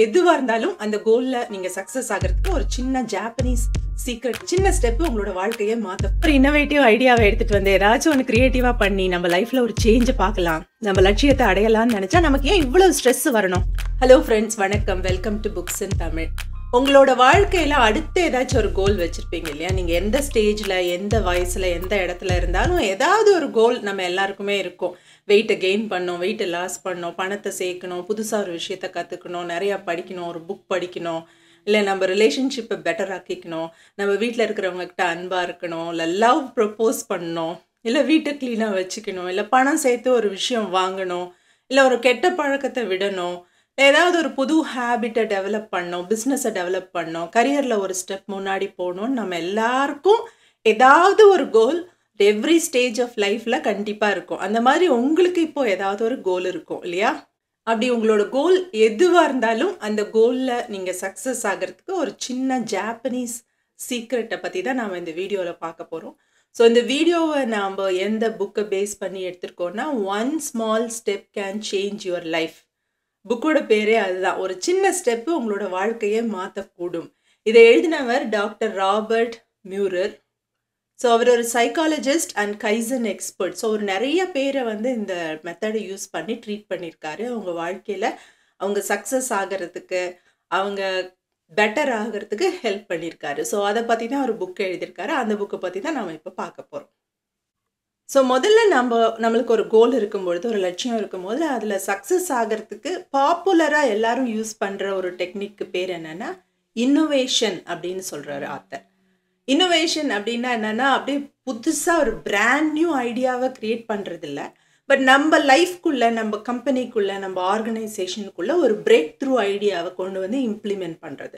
எதுவா இருந்தாலும் அந்த கோல்ல நீங்க சக்சஸ் ஆகிறதுக்கு ஒரு சின்ன ஜாப்பனீஸ் சீக்ரெட், சின்ன ஸ்டெப் உங்களோட வாழ்க்கையை மாத்த. ஒரு இன்னோவேட்டிவ் ஐடியாவை எடுத்துட்டு வந்து ஏதாச்சும் ஒன்று கிரியேட்டிவா பண்ணி நம்ம லைஃப்ல ஒரு சேஞ்சை பார்க்கலாம், நம்ம லட்சியத்தை அடையலாம்னு நினைச்சா நமக்கு ஏன் இவ்வளவு ஸ்ட்ரெஸ் வரணும்? ஹலோ ஃப்ரெண்ட்ஸ், வணக்கம். Welcome to books in Tamil. உங்களோட வாழ்க்கையில அடுத்து ஏதாச்சும் ஒரு கோல் வச்சிருப்பீங்க இல்லையா? நீங்க எந்த ஸ்டேஜ்ல, எந்த வயசுல, எந்த இடத்துல இருந்தாலும் ஏதாவது ஒரு கோல் நம்ம எல்லாருக்குமே இருக்கும். வெயிட்டை கெயின் பண்ணணும், வெயிட்டை லாஸ் பண்ணணும், பணத்தை சேர்க்கணும், புதுசாக ஒரு விஷயத்த கற்றுக்கணும், நிறையா படிக்கணும், ஒரு புக் படிக்கணும், இல்லை நம்ம ரிலேஷன்ஷிப்பை பெட்டர் ஆக்கிக்கணும், நம்ம வீட்டில் இருக்கிறவங்ககிட்ட அன்பாக இருக்கணும், இல்லை லவ் ப்ரப்போஸ் பண்ணணும், இல்லை வீட்டை க்ளீனாக வச்சுக்கணும், இல்லை பணம் சேர்த்து ஒரு விஷயம் வாங்கணும், இல்லை ஒரு கெட்ட பழக்கத்தை விடணும், ஏதாவது ஒரு புது ஹேபிட்டை டெவலப் பண்ணணும், பிஸ்னஸை டெவலப் பண்ணணும், கரியரில் ஒரு ஸ்டெப் முன்னாடி போகணும்னு நம்ம எல்லாருக்கும் ஏதாவது ஒரு கோல் எவ்ரி ஸ்டேஜ் ஆஃப் லைஃப்பில் கண்டிப்பாக இருக்கும். அந்த மாதிரி உங்களுக்கு இப்போ ஏதாவது ஒரு கோல் இருக்கும் இல்லையா? அப்படி உங்களோட கோல் எதுவாக இருந்தாலும் அந்த கோலில் நீங்கள் சக்ஸஸ் ஆகிறதுக்கு ஒரு சின்ன ஜாப்பனீஸ் சீக்ரெட்டை பற்றி தான் நாம் இந்த வீடியோவில் பார்க்க போகிறோம். ஸோ இந்த வீடியோவை நாம் எந்த புக்கை பேஸ் பண்ணி எடுத்துருக்கோன்னா, one small step can change your life. புக்கோட பேரே அதுதான். ஒரு சின்ன ஸ்டெப்பு உங்களோட வாழ்க்கையை மாற்றக்கூடும். இதை எழுதினவர் டாக்டர் ராபர்ட் மியூரர். ஸோ அவர் ஒரு psychologist and kaizen expert. So அவர் நிறைய பேரை இந்த மெத்தடை யூஸ் பண்ணி ட்ரீட் பண்ணியிருக்காரு. அவங்க வாழ்க்கையில் அவங்க சக்ஸஸ் ஆகிறதுக்கு, அவங்க பெட்டர் ஆகிறதுக்கு ஹெல்ப் பண்ணியிருக்காரு. ஸோ அதை பற்றி தான் ஒரு புக் எழுதியிருக்காரு. அந்த புக்கை பற்றி தான் நம்ம இப்போ பார்க்க போகிறோம். ஸோ முதல்ல நம்மளுக்கு ஒரு கோல் இருக்கும்பொழுது, ஒரு லட்சியம் இருக்கும்போது அதில் சக்ஸஸ் ஆகிறதுக்கு பாப்புலராக எல்லாரும் யூஸ் பண்ணுற ஒரு டெக்னிக்கு பேர் என்னென்னா இன்னோவேஷன் அப்படின்னு சொல்கிறாரு ஆத்தர். இன்னோவேஷன் அப்படின்னா என்னென்னா, அப்படியே புதுசாக ஒரு பிராண்ட் நியூ ஐடியாவை க்ரியேட் பண்ணுறதில்ல, பட் நம்ம லைஃப்குள்ளே, நம்ம கம்பெனிக்குள்ளே, நம்ம ஆர்கனைசேஷனுக்குள்ளே ஒரு பிரேக் த்ரூ ஐடியாவை கொண்டு வந்து இம்ப்ளிமெண்ட் பண்ணுறது.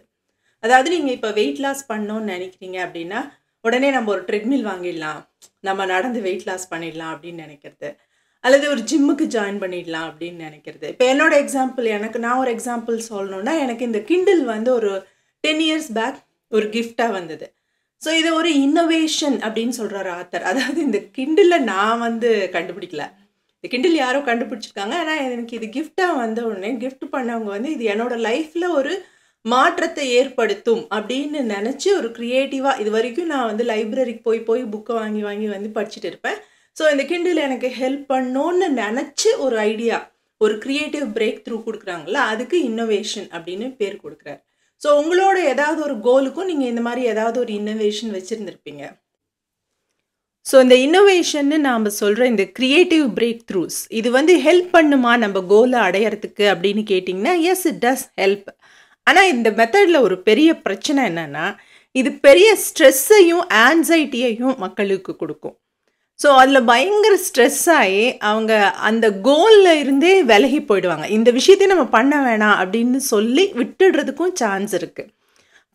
அதாவது நீங்கள் இப்போ வெயிட் லாஸ் பண்ணணும்னு நினைக்கிறீங்க அப்படின்னா, உடனே நம்ம ஒரு ட்ரெட்மில் வாங்கிடலாம், நம்ம நடந்து வெயிட் லாஸ் பண்ணிடலாம் அப்படின்னு நினைக்கிறது, அல்லது ஒரு ஜிம்முக்கு ஜாயின் பண்ணிடலாம் அப்படின்னு நினைக்கிறது. இப்போ என்னோட எக்ஸாம்பிள், நான் ஒரு எக்ஸாம்பிள் சொல்லணுன்னா, எனக்கு இந்த கிண்டில் ஒரு 10 இயர்ஸ் பேக் ஒரு கிஃப்டாக வந்தது. ஸோ இதை ஒரு இன்னோவேஷன் அப்படின்னு சொல்கிறார் ஆத்தர். அதாவது இந்த கிண்டிலில் நான் கண்டுபிடிக்கல, இந்த கிண்டில் யாரோ கண்டுபிடிச்சிருக்காங்க. ஆனால் எனக்கு இது கிஃப்டாக வந்த உடனே கிஃப்ட் பண்ணவங்க இது என்னோடய லைஃப்பில் ஒரு மாற்றத்தை ஏற்படுத்தும் அப்படின்னு நினச்சி ஒரு க்ரியேட்டிவாக, இது வரைக்கும் நான் லைப்ரரிக்கு போய் புக்கை வாங்கி படிச்சுட்டு இருப்பேன். ஸோ இந்த கிண்டில் எனக்கு ஹெல்ப் பண்ணோன்னு நினச்சி ஒரு ஐடியா, ஒரு க்ரியேட்டிவ் பிரேக் த்ரூ கொடுக்குறாங்களா, அதுக்கு இன்னோவேஷன் அப்படின்னு பேர் கொடுக்குறாரு. ஸோ உங்களோட ஏதாவது ஒரு கோலுக்கும் நீங்கள் இந்த மாதிரி ஏதாவது ஒரு இன்னோவேஷன் வச்சுருந்துருப்பீங்க. ஸோ இந்த இன்னோவேஷன்னு நாம் சொல்கிற இந்த க்ரியேட்டிவ் பிரேக் த்ரூஸ், இது ஹெல்ப் பண்ணுமா நம்ம கோலை அடையிறதுக்கு அப்படின்னு கேட்டிங்கன்னா, எஸ், இட் டஸ் ஹெல்ப். ஆனால் இந்த மெத்தடில் ஒரு பெரிய பிரச்சனை என்னென்னா, இது பெரிய ஸ்ட்ரெஸ்ஸையும் ஆன்சைட்டியையும் மக்களுக்கு கொடுக்கும். ஸோ அதில் பயங்கர ஸ்ட்ரெஸ் ஆகி அவங்க அந்த கோலில் இருந்தே விலகி போயிடுவாங்க. இந்த விஷயத்தையும் நம்ம பண்ண வேணாம் அப்படின்னு சொல்லி விட்டுடுறதுக்கும் சான்ஸ் இருக்குது.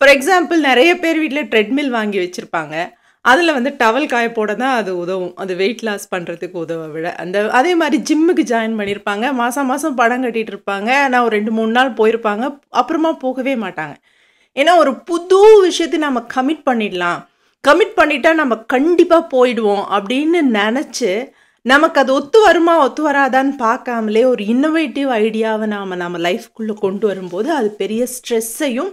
ஃபார் எக்ஸாம்பிள், நிறைய பேர் வீட்டில் ட்ரெட்மில் வாங்கி வச்சுருப்பாங்க. அதில் டவல் காய போட தான் அது உதவும், அது வெயிட் லாஸ் பண்ணுறதுக்கு உதவ விட. அதே மாதிரி ஜிம்முக்கு ஜாயின் பண்ணியிருப்பாங்க, மாதம் பணம் கட்டிகிட்டு இருப்பாங்க. ஆனால் ஒரு 2-3 நாள் போயிருப்பாங்க, அப்புறமா போகவே மாட்டாங்க. ஏன்னா ஒரு புது விஷயத்தை நம்ம கமிட் பண்ணிட்டா நம்ம கண்டிப்பாக போயிடுவோம் அப்படின்னு நினச்சி, நமக்கு அது ஒத்து வருமா ஒத்து வராதான்னு பார்க்காமலே ஒரு இன்னோவேட்டிவ் ஐடியாவை நம்ம லைஃப்குள்ளே கொண்டு வரும்போது அது பெரிய ஸ்ட்ரெஸ்ஸையும்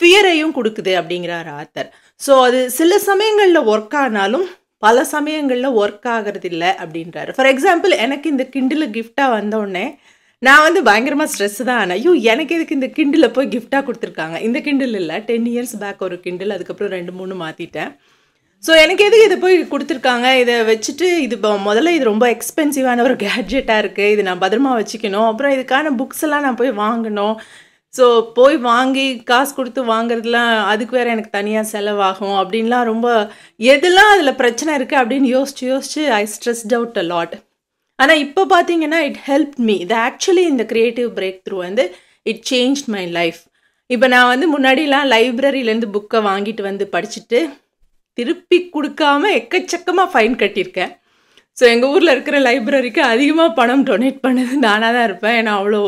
ஃபியரையும் கொடுக்குது அப்படிங்கிறார் ஆத்தர். ஸோ அது சில சமயங்களில் ஒர்க் ஆனாலும் பல சமயங்களில் ஒர்க் ஆகிறது இல்லை அப்படின்றாரு. ஃபார் எக்ஸாம்பிள், எனக்கு இந்த கிண்டில் கிஃப்டாக வந்தோடனே நான் பயங்கரமாக ஸ்ட்ரெஸ் தான் ஆனேன். ஐயோ, எனக்கு எதுக்கு இந்த கிண்டில் போய் கிஃப்டாக கொடுத்துருக்காங்க? இந்த கிண்டில் இல்லை, 10 இயர்ஸ் பேக் ஒரு கிண்டில், அதுக்கப்புறம் 2-3 மாற்றிட்டேன். ஸோ எனக்கு எதுக்கு இதை போய் கொடுத்துருக்காங்க? இதை வச்சுட்டு முதல்ல இது ரொம்ப எக்ஸ்பென்சிவான ஒரு கேட்ஜெட்டாக இருக்குது, இது நான் பத்திரமா வச்சுக்கணும், அப்புறம் இதுக்கான புக்ஸ் எல்லாம் நான் போய் வாங்கணும். ஸோ போய் வாங்கி காசு கொடுத்து வாங்குறதுலாம், அதுக்கு வேறு எனக்கு தனியாக செலவாகும் அப்படின்லாம், ரொம்ப எதெல்லாம் அதில் பிரச்சனை இருக்குது அப்படின்னு யோசிச்சு ஐ ஸ்ட்ரெஸ்ட் அவுட் அ லாட். ஆனால் இப்போ பார்த்தீங்கன்னா, இட் ஹெல்ப் மீ. இது ஆக்சுவலி இந்த creative break through it change my life. இப்போ நான் முன்னாடிலாம் லைப்ரரியிலேருந்து புக்கை வாங்கிட்டு படிச்சுட்டு திருப்பி கொடுக்காம எக்கச்சக்கமாக ஃபைன் கட்டியிருக்கேன். ஸோ எங்கள் ஊரில் இருக்கிற லைப்ரரிக்கு அதிகமாக பணம் டொனேட் பண்ணது நானாக தான் இருப்பேன். ஏன்னா அவ்வளோ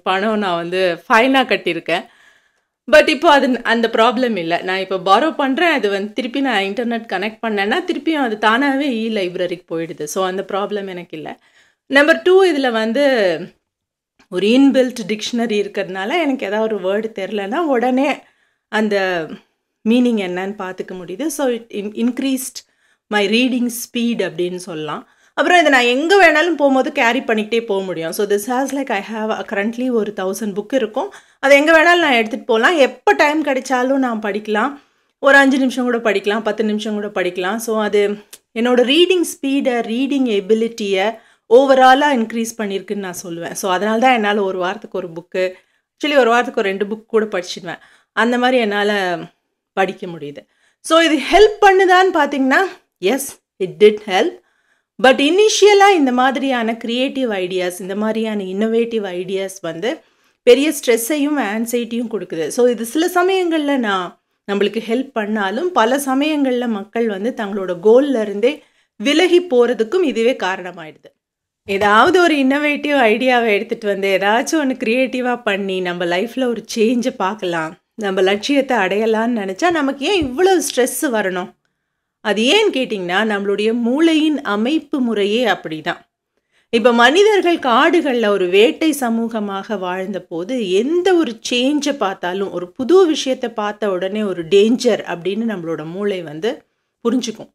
பணம் நான் ஃபைனாக கட்டியிருக்கேன். பட் இப்போ அந்த ப்ராப்ளம் இல்லை. நான் இப்போ பாரோ பண்ணுறேன், அது திருப்பி நான் இன்டர்நெட் கனெக்ட் பண்ணேன்னா திருப்பியும் அது தானாகவே லைப்ரரிக்கு போயிடுது. ஸோ அந்த ப்ராப்ளம் எனக்கு இல்லை. நம்பர் 2, இதில் ஒரு இன்பில்ட் டிக்ஷனரி இருக்கிறதுனால எனக்கு ஏதாவது ஒரு வேர்டு தெரிலனா உடனே அந்த மீனிங் என்னன்னு பார்த்துக்க முடியுது. So it increased my reading speed அப்படின்னு சொல்லலாம். அப்புறம் இதை நான் எங்கே வேணாலும் போகும்போது கேரி பண்ணிக்கிட்டே போக முடியும். So this has like I have currently ஒரு 1000 புக் இருக்கும். அதை எங்கே வேணாலும் நான் எடுத்துகிட்டு போகலாம். எப்போ டைம் கிடைச்சாலும் நான் படிக்கலாம். ஒரு 5 நிமிஷம் கூட படிக்கலாம், 10 நிமிஷம் கூட படிக்கலாம். ஸோ அது என்னோடய ரீடிங் ஸ்பீடை, ரீடிங் எபிலிட்டியை ஓவராலாக இன்க்ரீஸ் பண்ணியிருக்குன்னு நான் சொல்லுவேன். ஸோ அதனால தான் என்னால் ஒரு வாரத்துக்கு ஒரு புக்கு, ஆக்சுவலி ஒரு வாரத்துக்கு ஒரு 2 புக் கூட படிச்சிடுவேன். அந்த மாதிரி என்னால் படிக்க முடியுது. ஸோ இது ஹெல்ப் பண்ணுதான்னு பார்த்தீங்கன்னா yes, it did help. But இனிஷியலாக இந்த மாதிரியான க்ரியேட்டிவ் ஐடியாஸ், இந்த மாதிரியான இன்னோவேட்டிவ் ஐடியாஸ் வந்து பெரிய ஸ்ட்ரெஸ்ஸையும் ஆன்சைட்டியும் கொடுக்குது. ஸோ இது சில சமயங்களில் நம்மளுக்கு ஹெல்ப் பண்ணாலும் பல சமயங்களில் மக்கள் வந்து தங்களோட கோல்லேருந்தே விலகி போகிறதுக்கும் இதுவே காரணமாயிடுது. ஏதாவது ஒரு இன்னோவேட்டிவ் ஐடியாவை எடுத்துகிட்டு வந்து ஏதாச்சும் ஒன்று க்ரியேட்டிவாக பண்ணி நம்ம லைஃப்பில் ஒரு சேஞ்சை பார்க்கலாம், நம்ம லட்சியத்தை அடையலான்னு நினச்சா நமக்கு ஏன் இவ்வளோ ஸ்ட்ரெஸ்ஸு வரணும்? அது ஏன்னு கேட்டிங்கன்னா நம்மளுடைய மூளையின் அமைப்பு முறையே அப்படி தான். இப்போ மனிதர்கள் காடுகளில் ஒரு வேட்டை சமூகமாக வாழ்ந்த போது எந்த ஒரு சேஞ்சை பார்த்தாலும், ஒரு புது விஷயத்தை பார்த்த உடனே ஒரு டேஞ்சர் அப்படின்னு நம்மளோட மூளை வந்து புரிஞ்சுக்கும்.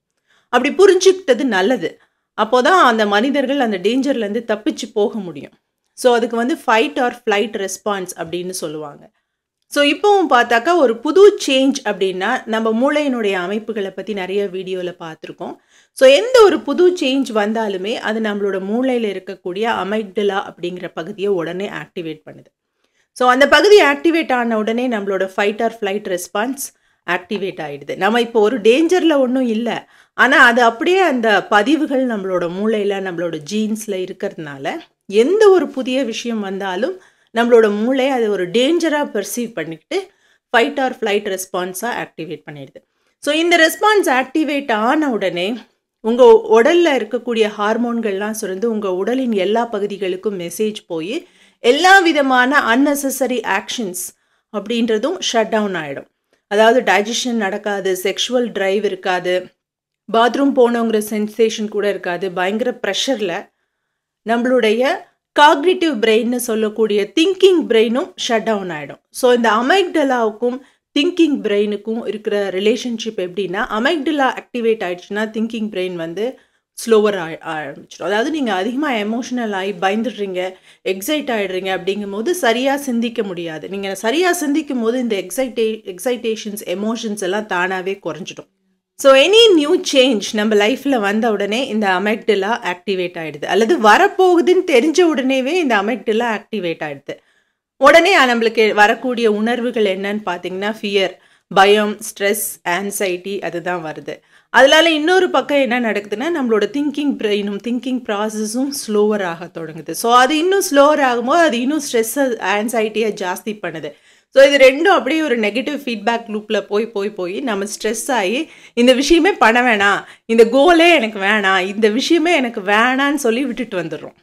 அப்படி புரிஞ்சுக்கிட்டது நல்லது. அப்போ தான் அந்த மனிதர்கள் அந்த டேஞ்சர்லேருந்து தப்பிச்சு போக முடியும். ஸோ அதுக்கு வந்து ஃபைட் ஆர் ஃப்ளைட் ரெஸ்பான்ஸ் அப்படின்னு சொல்லுவாங்க. ஸோ இப்போவும் பார்த்தாக்கா ஒரு புது சேஞ்ச் அப்படின்னா நம்ம மூளையினுடைய அமைப்புகளை பற்றி நிறைய வீடியோவில் பார்த்துருக்கோம். ஸோ எந்த ஒரு புது சேஞ்ச் வந்தாலுமே அது நம்மளோட மூளையில் இருக்கக்கூடிய அமைக்டலா அப்படிங்கிற பகுதியை உடனே ஆக்டிவேட் பண்ணுது. ஸோ அந்த பகுதி ஆக்டிவேட் ஆன உடனே நம்மளோட fight or flight response activate ஆகிடுது. நம்ம இப்போ ஒரு டேஞ்சரில் ஒன்றும் இல்லை, ஆனால் அது அப்படியே அந்த பதிவுகள் நம்மளோட மூளையில், நம்மளோட ஜீன்ஸில் இருக்கிறதுனால எந்த ஒரு புதிய விஷயம் வந்தாலும் நம்மளோட மூளை அது ஒரு டேஞ்சராக பெர்சீவ் பண்ணிக்கிட்டு ஃபைட் ஆர் ஃப்ளைட் ரெஸ்பான்ஸாக ஆக்டிவேட் பண்ணிடுது. ஸோ இந்த ரெஸ்பான்ஸ் ஆக்டிவேட் ஆன உடனே உங்கள் உடலில் இருக்கக்கூடிய ஹார்மோன்கள்லாம் சுரந்து உங்கள் உடலின் எல்லா பகுதிகளுக்கும் மெசேஜ் போய் எல்லா விதமான அன்னெசரி ஆக்ஷன்ஸ் அப்படின்றதும் ஷட் டவுன் ஆகிடும். அதாவது டைஜஷன் நடக்காது, செக்ஷுவல் ட்ரைவ் இருக்காது, பாத்ரூம் போனோங்கிற சென்சேஷன் கூட இருக்காது. பயங்கர ப்ரெஷரில் நம்மளுடைய காக்னிட்டிவ் பிரெயின்னு சொல்லக்கூடிய திங்கிங் பிரெயினும் ஷட் டவுன் ஆகிடும். ஸோ இந்த அமைக்டலாவுக்கும் திங்கிங் பிரெயினுக்கும் இருக்கிற ரிலேஷன்ஷிப் எப்படின்னா, அமைக்டலா ஆக்டிவேட் ஆகிடுச்சுன்னா திங்கிங் பிரெயின் வந்து ஸ்லோவர் ஆரம்பிச்சிடும். அதாவது நீங்கள் அதிகமாக எமோஷனல் ஆகி பயந்துடுறீங்க, எக்ஸைட் ஆகிடுறீங்க அப்படிங்கும்போது சரியாக சிந்திக்க முடியாது. நீங்கள் சரியாக சிந்திக்கும் போது இந்த எக்ஸைட்டேஷன்ஸ், எமோஷன்ஸ் எல்லாம் தானாகவே குறைஞ்சிடும். ஸோ எனி நியூ சேஞ்ச் நம்ம லைஃப்பில் வந்த உடனே இந்த அமெக்டிலா ஆக்டிவேட் ஆகிடுது, அல்லது வரப்போகுதுன்னு தெரிஞ்ச உடனேவே இந்த அமெக்டிலா ஆக்டிவேட் ஆகிடுது. உடனே நம்மளுக்கு வரக்கூடிய உணர்வுகள் என்னன்னு பார்த்தீங்கன்னா ஃபியர், பயம், ஸ்ட்ரெஸ், ஆன்சைட்டி அதுதான் வருது. அதனால இன்னொரு பக்கம் என்ன நடக்குதுன்னா நம்மளோட திங்கிங் பிரெயினும் திங்கிங் ப்ராசஸும் ஸ்லோவர் ஆக தொடங்குது. ஸோ அது இன்னும் ஸ்லோவர் ஆகும்போது அது இன்னும் ஸ்ட்ரெஸ்ஸை, ஆன்சைட்டியை ஜாஸ்தி பண்ணுது. ஸோ இது ரெண்டும் அப்படியே ஒரு நெகட்டிவ் ஃபீட்பேக் லூப்பில் போய் நம்ம ஸ்ட்ரெஸ் ஆகி இந்த விஷயமே பண்ண வேணாம், இந்த கோலே எனக்கு வேணாம், இந்த விஷயமே எனக்கு வேணான்னு சொல்லி விட்டுட்டு வந்துடுறோம்.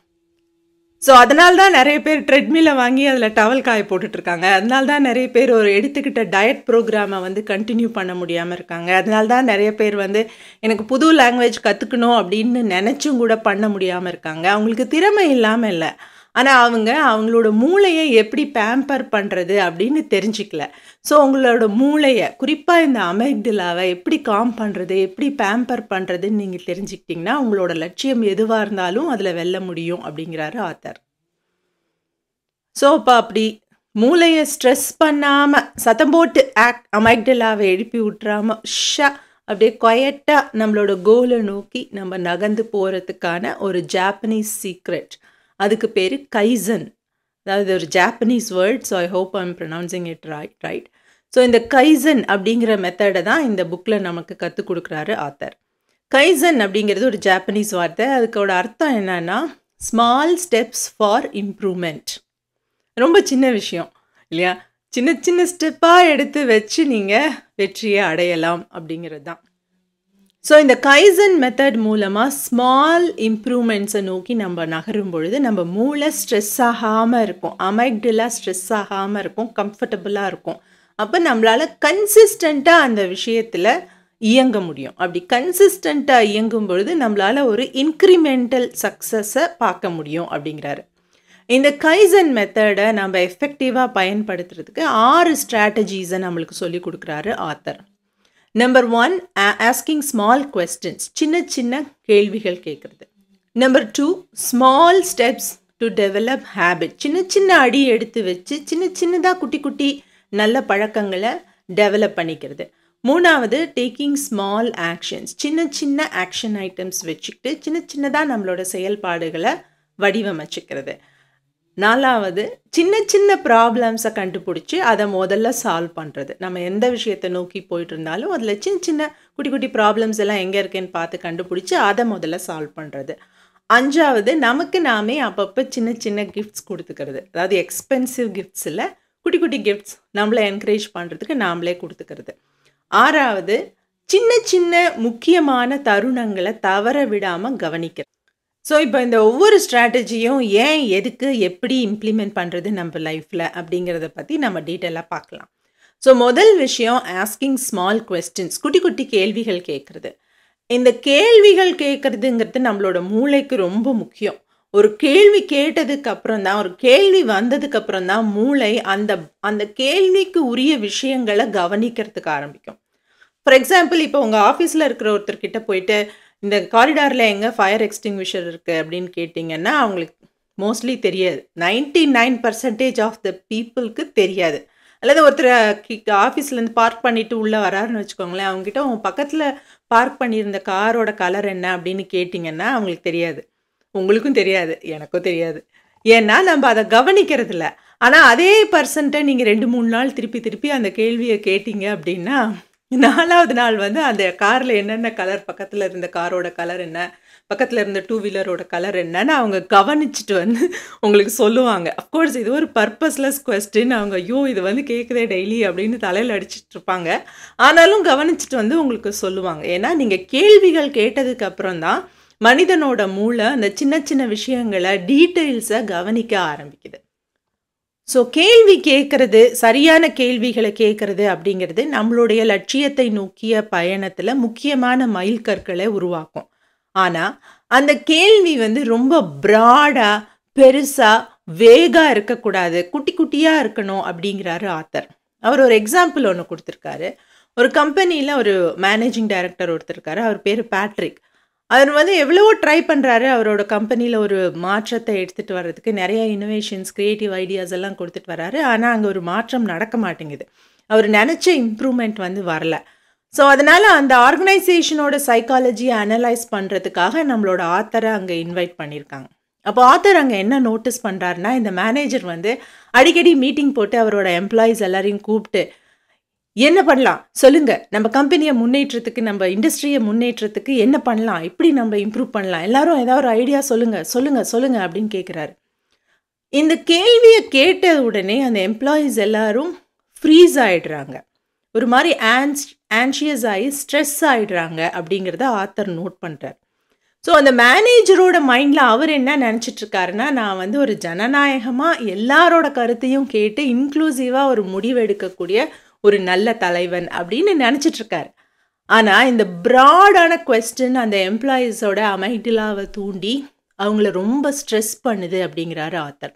ஸோ அதனால தான் நிறைய பேர் ட்ரெட்மில்லை வாங்கி அதில் டவல் காய போட்டுட்ருக்காங்க. அதனால தான் நிறைய பேர் ஒரு எடுத்துக்கிட்ட டயட் ப்ரோக்ராமை வந்து கண்டினியூ பண்ண முடியாமல் இருக்காங்க. அதனால தான் நிறைய பேர் வந்து எனக்கு புது லாங்குவேஜ் கற்றுக்கணும் அப்படின்னு நினச்சும் கூட பண்ண முடியாமல் இருக்காங்க. அவங்களுக்கு திறமை இல்லாமல் இல்லை, ஆனால் அவங்களோட மூளையை எப்படி பேம்பர் பண்ணுறது அப்படின்னு தெரிஞ்சிக்கல. ஸோ உங்களோட மூளையை, குறிப்பாக இந்த அமெக்டிலாவை எப்படி காம் பண்ணுறது, எப்படி பேம்பர் பண்ணுறதுன்னு நீங்கள் தெரிஞ்சுக்கிட்டிங்கன்னா உங்களோட லட்சியம் எதுவாக இருந்தாலும் அதில் வெல்ல முடியும் அப்படிங்கிறாரு ஆத்தர். ஸோ இப்போ அப்படி மூளையை ஸ்ட்ரெஸ் பண்ணாமல் சத்தம் போட்டு அமெக்டிலாவை எழுப்பி விட்டுறாமல் அப்படியே குவைட்டாக நம்மளோட கோலை நோக்கி நம்ம நகர்ந்து போகிறதுக்கான ஒரு ஜாப்பனீஸ் சீக்ரெட், அதுக்கு பேர் கைசன். அதாவது ஒரு Japanese word. So I hope I'm pronouncing it right. So இந்த கைசன் அப்படிங்கிற மெத்தடை தான் இந்த புக்கில் நமக்கு கற்றுக் கொடுக்குறாரு ஆத்தர். கைசன் அப்படிங்கிறது ஒரு ஜாப்பனீஸ் வார்த்தை. அதுக்கோட அர்த்தம் என்னன்னா ஸ்மால் ஸ்டெப்ஸ் ஃபார் இம்ப்ரூவ்மெண்ட். ரொம்ப சின்ன விஷயம் இல்லையா, சின்ன சின்ன ஸ்டெப்பாக எடுத்து வச்சு நீங்கள் வெற்றியை அடையலாம் அப்படிங்கிறது தான். ஸோ இந்த கைசன் மெத்தட் மூலமாக ஸ்மால் இம்ப்ரூவ்மெண்ட்ஸை நோக்கி நம்ம நகரும் பொழுது நம்ம மூளை ஸ்ட்ரெஸ் ஆகாமல் இருக்கும், அமெக்டிலா ஸ்ட்ரெஸ் ஆகாமல் இருக்கும், கம்ஃபர்டபுளாக இருக்கும். அப்போ நம்மளால் கன்சிஸ்டண்ட்டாக அந்த விஷயத்தில் இயங்க முடியும். அப்படி கன்சிஸ்டண்ட்டாக இயங்கும் பொழுது நம்மளால் ஒரு இன்க்ரிமெண்டல் சக்ஸஸை பார்க்க முடியும் அப்படிங்கிறாரு. இந்த கைசன் மெத்தடை நம்ம எஃபெக்டிவாக பயன்படுத்துறதுக்கு 6 ஸ்ட்ராட்டஜிஸை நம்மளுக்கு சொல்லி கொடுக்குறாரு author. Number 1, asking small questions, சின்ன சின்ன கேள்விகள் கேட்குறது. Number 2, small steps to develop habit, சின்ன சின்ன அடி எடுத்து வச்சு சின்ன சின்னதாக குட்டி குட்டி நல்ல பழக்கங்களை டெவலப் பண்ணிக்கிறது. 3வது, டேக்கிங் ஸ்மால் ஆக்ஷன்ஸ், சின்ன சின்ன ஆக்ஷன் ஐட்டம்ஸ் வச்சுக்கிட்டு சின்ன சின்னதாக நம்மளோட செயல்பாடுகளை வடிவமைச்சிக்கிறது. 4வது, சின்ன சின்ன ப்ராப்ளம்ஸை கண்டுபிடிச்சி அதை முதல்ல சால்வ் பண்ணுறது. நம்ம எந்த விஷயத்தை நோக்கி போயிட்டு இருந்தாலும் அதில் சின்ன சின்ன குட்டி குட்டி ப்ராப்ளம்ஸ் எல்லாம் எங்கே இருக்குன்னு பார்த்து கண்டுபிடிச்சி அதை முதல்ல சால்வ் பண்ணுறது. 5வது, நமக்கு நாமே அப்பப்போ சின்ன சின்ன கிஃப்ட்ஸ் கொடுத்துக்கிறது. அதாவது எக்ஸ்பென்சிவ் கிஃப்ட்ஸ் இல்லை, குட்டி குட்டி கிஃப்ட்ஸ் நம்மளை என்கரேஜ் பண்ணுறதுக்கு நாமளே கொடுத்துக்கிறது. 6வது, சின்ன சின்ன முக்கியமான தருணங்களை தவற விடாமல் கவனிக்கிறது. ஸோ இப்போ இந்த ஒவ்வொரு ஸ்ட்ராட்டஜியும் ஏன், எதுக்கு, எப்படி இம்ப்ளிமெண்ட் பண்ணுறது நம்ம லைஃப்பில் அப்படிங்கிறத பற்றி நம்ம டீட்டெயிலாக பார்க்கலாம். ஸோ முதல் விஷயம், ஆஸ்கிங் ஸ்மால் கொஸ்டின்ஸ், குட்டி குட்டி கேள்விகள் கேட்குறது. இந்த கேள்விகள் கேட்குறதுங்கிறது நம்மளோட மூளைக்கு ரொம்ப முக்கியம். ஒரு கேள்வி கேட்டதுக்கு அப்புறம் தான், ஒரு கேள்வி வந்ததுக்கு அப்புறம் தான் மூளை அந்த அந்த கேள்விக்கு உரிய விஷயங்களை கவனிக்கிறதுக்கு ஆரம்பிக்கும். ஃபார் எக்ஸாம்பிள், இப்போ உங்கள் ஆஃபீஸில் இருக்கிற ஒருத்தர்கிட்ட போயிட்டு இந்த காரிடாரில் எங்கே ஃபயர் எக்ஸ்டிங்விஷர் இருக்குது அப்படின்னு கேட்டிங்கன்னா அவங்களுக்கு மோஸ்ட்லி தெரியாது. 99% ஆஃப் த பீப்புளுக்கு தெரியாது. அல்லது ஒருத்தர் ஆஃபீஸ்லேருந்து பார்க் பண்ணிவிட்டு உள்ளே வராருன்னு வச்சுக்கோங்களேன், அவங்ககிட்ட அவங்க பக்கத்தில் பார்க் பண்ணியிருந்த காரோட கலர் என்ன அப்படின்னு கேட்டிங்கன்னா அவங்களுக்கு தெரியாது. உங்களுக்கும் தெரியாது, எனக்கும் தெரியாது. ஏன்னா நம்ம அதை கவனிக்கிறது இல்லை. ஆனால் அதே பர்சன்ட்டை நீங்கள் 2-3 நாள் திருப்பி அந்த கேள்வியை கேட்டிங்க அப்படின்னா 4வது நாள் வந்து அந்த காரில் என்னென்ன கலர், பக்கத்தில் இருந்த காரோட கலர் என்ன, பக்கத்தில் இருந்த 2 வீலரோட கலர் என்னன்னு அவங்க கவனிச்சுட்டு வந்து உங்களுக்கு சொல்லுவாங்க. அஃப்கோர்ஸ் இது ஒரு பர்பஸ்லெஸ் கொஸ்டின். அவங்க ஐயோ இது வந்து கேட்குதே டெய்லி அப்படின்னு தலையில் அடிச்சிட்டு இருப்பாங்க. ஆனாலும் கவனிச்சுட்டு வந்து உங்களுக்கு சொல்லுவாங்க. ஏன்னா நீங்கள் கேள்விகள் கேட்டதுக்கு அப்புறம் தான் மனிதனோட மூளை அந்த சின்ன சின்ன விஷயங்களை, டீட்டெயில்ஸை கவனிக்க ஆரம்பிக்குது. ஸோ கேள்வி கேட்குறது, சரியான கேள்விகளை கேட்குறது அப்படிங்கிறது நம்மளுடைய லட்சியத்தை நோக்கிய பயணத்தில் முக்கியமான மைல்கற்களை உருவாக்கும். ஆனால் அந்த கேள்வி வந்து ரொம்ப ப்ராடாக, பெருசாக, வேகாக இருக்கக்கூடாது, குட்டி குட்டியாக இருக்கணும் அப்படிங்கிறாரு ஆத்தர். அவர் ஒரு எக்ஸாம்பிள் ஒன்று கொடுத்துருக்காரு. ஒரு கம்பெனியில் ஒரு மேனேஜிங் டைரக்டர் ஒருத்தர் இருக்காரு. அவர் பேர் பேட்ரிக். அவர் வந்து எவ்வளவோ ட்ரை பண்ணுறாரு அவரோட கம்பெனியில் ஒரு மாற்றத்தை எடுத்துகிட்டு வர்றதுக்கு. நிறைய இனோவேஷன்ஸ், க்ரியேட்டிவ் ஐடியாஸ் எல்லாம் கொடுத்துட்டு வராரு. ஆனால் அங்கே ஒரு மாற்றம் நடக்க மாட்டேங்குது. அவர் நினச்ச இம்ப்ரூவ்மெண்ட் வந்து வரல. ஸோ அதனால் அந்த ஆர்கனைசேஷனோட சைக்காலஜியை அனலைஸ் பண்ணுறதுக்காக நம்மளோட ஆத்தரை அங்கே இன்வைட் பண்ணியிருக்காங்க. அப்போ ஆத்தர் அங்கே என்ன நோட்டீஸ் பண்ணுறாருன்னா, இந்த மேனேஜர் வந்து அடிக்கடி மீட்டிங் போட்டு அவரோட எம்ப்ளாயீஸ் எல்லாரையும் கூப்பிட்டு என்ன பண்ணலாம் சொல்லுங்கள், நம்ம கம்பெனியை முன்னேற்றத்துக்கு, நம்ம இண்டஸ்ட்ரியை முன்னேற்றத்துக்கு என்ன பண்ணலாம், எப்படி நம்ம இம்ப்ரூவ் பண்ணலாம், எல்லாரும் ஏதாவது ஒரு ஐடியா சொல்லுங்கள் அப்படின்னு கேட்குறாரு. இந்த கேள்வியை கேட்ட உடனே அந்த எம்ப்ளாயீஸ் எல்லாரும் ஃப்ரீஸ் ஆகிடுறாங்க. ஒரு மாதிரி ஆன்ஷியஸ் ஆகி ஸ்ட்ரெஸ் ஆகிடுறாங்க அப்படிங்கிறத ஆத்தர் நோட் பண்ணுறார். ஸோ அந்த மேனேஜரோட மைண்டில் அவர் என்ன நினச்சிட்ருக்காருன்னா, நான் வந்து ஒரு ஜனநாயகமாக எல்லாரோட கருத்தையும் கேட்டு இன்க்ளூசிவாக ஒரு முடிவு எடுக்கக்கூடிய ஒரு நல்ல தலைவன் அப்படின்னு நினச்சிட்ருக்காரு. ஆனால் இந்த ப்ராடான கொஸ்டின் அந்த எம்ப்ளாயீஸோட அமைதிலாவை தூண்டி அவங்கள ரொம்ப ஸ்ட்ரெஸ் பண்ணுது அப்படிங்கிறாரு ஆத்தர்.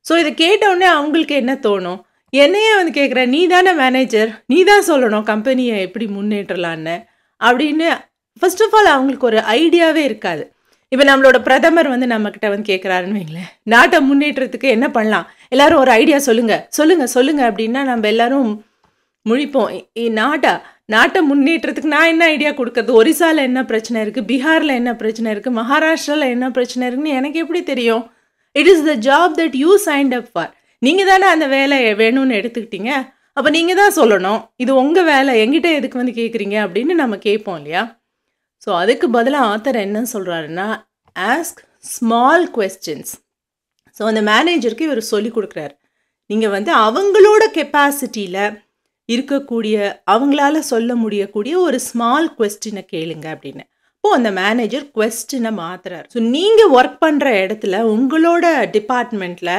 ஸோ இதை கேட்டவுடனே அவங்களுக்கு என்ன தோணும், என்னையே வந்து கேட்குற, நீ தானே மேனேஜர், நீ தான் சொல்லணும் கம்பெனியை எப்படி முன்னேற்றலான்னு அப்படின்னு. ஃபர்ஸ்ட் ஆஃப் ஆல் அவங்களுக்கு ஒரு ஐடியாவே இருக்காது. இப்போ நம்மளோட பிரதமர் வந்து நம்மக்கிட்ட வந்து கேட்குறாருன்னு வைங்களேன், நாட்டை முன்னேற்றத்துக்கு என்ன பண்ணலாம், எல்லாரும் ஒரு ஐடியா சொல்லுங்க அப்படின்னா நம்ம எல்லாரும் முழிப்போம். நாட்டை முன்னேற்றத்துக்கு நான் என்ன ஐடியா கொடுக்கறது, ஒரிசாவில் என்ன பிரச்சனை இருக்குது, பீகாரில் என்ன பிரச்சனை இருக்குது, மகாராஷ்டிராவில் என்ன பிரச்சனை இருக்குன்னு எனக்கு எப்படி தெரியும்? It is the job that you signed up for. நீங்கள் தானே அந்த வேலை வேணும்னு எடுத்துக்கிட்டீங்க, அப்போ நீங்கள் தான் சொல்லணும், இது உங்கள் வேலை, எங்கிட்ட எதுக்கு வந்து கேட்குறீங்க அப்படின்னு நம்ம கேட்போம் இல்லையா? ஸோ அதுக்கு பதிலாக ஆத்தர் என்ன சொல்கிறாருன்னா, ஆஸ்க் ஸ்மால் கொஸ்டின்ஸ். ஸோ அந்த மேனேஜருக்கு இவர் சொல்லி கொடுக்குறாரு, நீங்கள் வந்து அவங்களோட கெப்பாசிட்டியில் இருக்கக்கூடிய, அவங்களால சொல்ல முடியக்கூடிய ஒரு ஸ்மால் கொஸ்டினை கேளுங்க அப்படின்னு. அப்போது அந்த மேனேஜர் கொஸ்டினை மாத்துறாரு. ஸோ நீங்கள் ஒர்க் பண்ணுற இடத்துல, உங்களோட டிபார்ட்மெண்ட்டில்,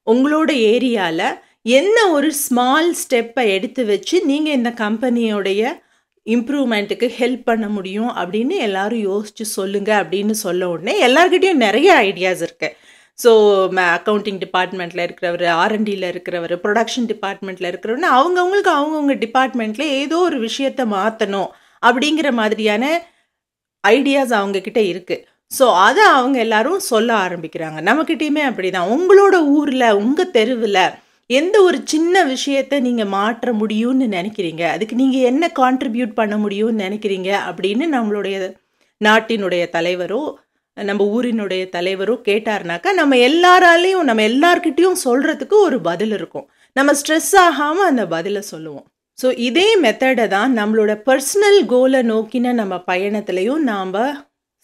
உங்களோட ஏரியாவில் என்ன ஒரு ஸ்மால் ஸ்டெப்பை எடுத்து வச்சு நீங்கள் இந்த கம்பெனியோடைய இம்ப்ரூவ்மெண்ட்டுக்கு ஹெல்ப் பண்ண முடியும் அப்படின்னு எல்லாரும் யோசிச்சு சொல்லுங்க அப்படின்னு சொல்ல உடனே எல்லார்கிட்டையும் நிறைய ஐடியாஸ் இருக்கு. ஸோ அக்கௌண்டிங் டிபார்ட்மெண்ட்டில் இருக்கிறவர், R&Dயில் இருக்கிறவர், ப்ரொடக்ஷன் டிபார்ட்மெண்ட்டில் இருக்கிறவர்னு அவங்கவுங்களுக்கு அவங்கவுங்க டிபார்ட்மெண்ட்டில் ஏதோ ஒரு விஷயத்தை மாற்றணும் அப்படிங்கிற மாதிரியான ஐடியாஸ் அவங்கக்கிட்ட இருக்குது. ஸோ அதை அவங்க எல்லாரும் சொல்ல ஆரம்பிக்கிறாங்க. நம்மக்கிட்டேயுமே அப்படி தான். உங்களோட ஊரில், உங்கள் தெருவில் எந்த ஒரு சின்ன விஷயத்தை நீங்கள் மாற்ற முடியும்னு நினைக்கிறீங்க, அதுக்கு நீங்கள் என்ன கான்ட்ரிபியூட் பண்ண முடியும்னு நினைக்கிறீங்க அப்படின்னு நம்மளுடைய நாட்டினுடைய தலைவரோ நம்ம ஊரினுடைய தலைவரோ கேட்டார்னாக்கா நம்ம எல்லார்கிட்டையும் சொல்கிறதுக்கு ஒரு பதில் இருக்கும். நம்ம ஸ்ட்ரெஸ் ஆகாமல் அந்த பதிலை சொல்லுவோம். ஸோ இதே மெத்தடை தான் நம்மளோட பர்சனல் கோலை நோக்கின நம்ம பயணத்துலையும் நாம்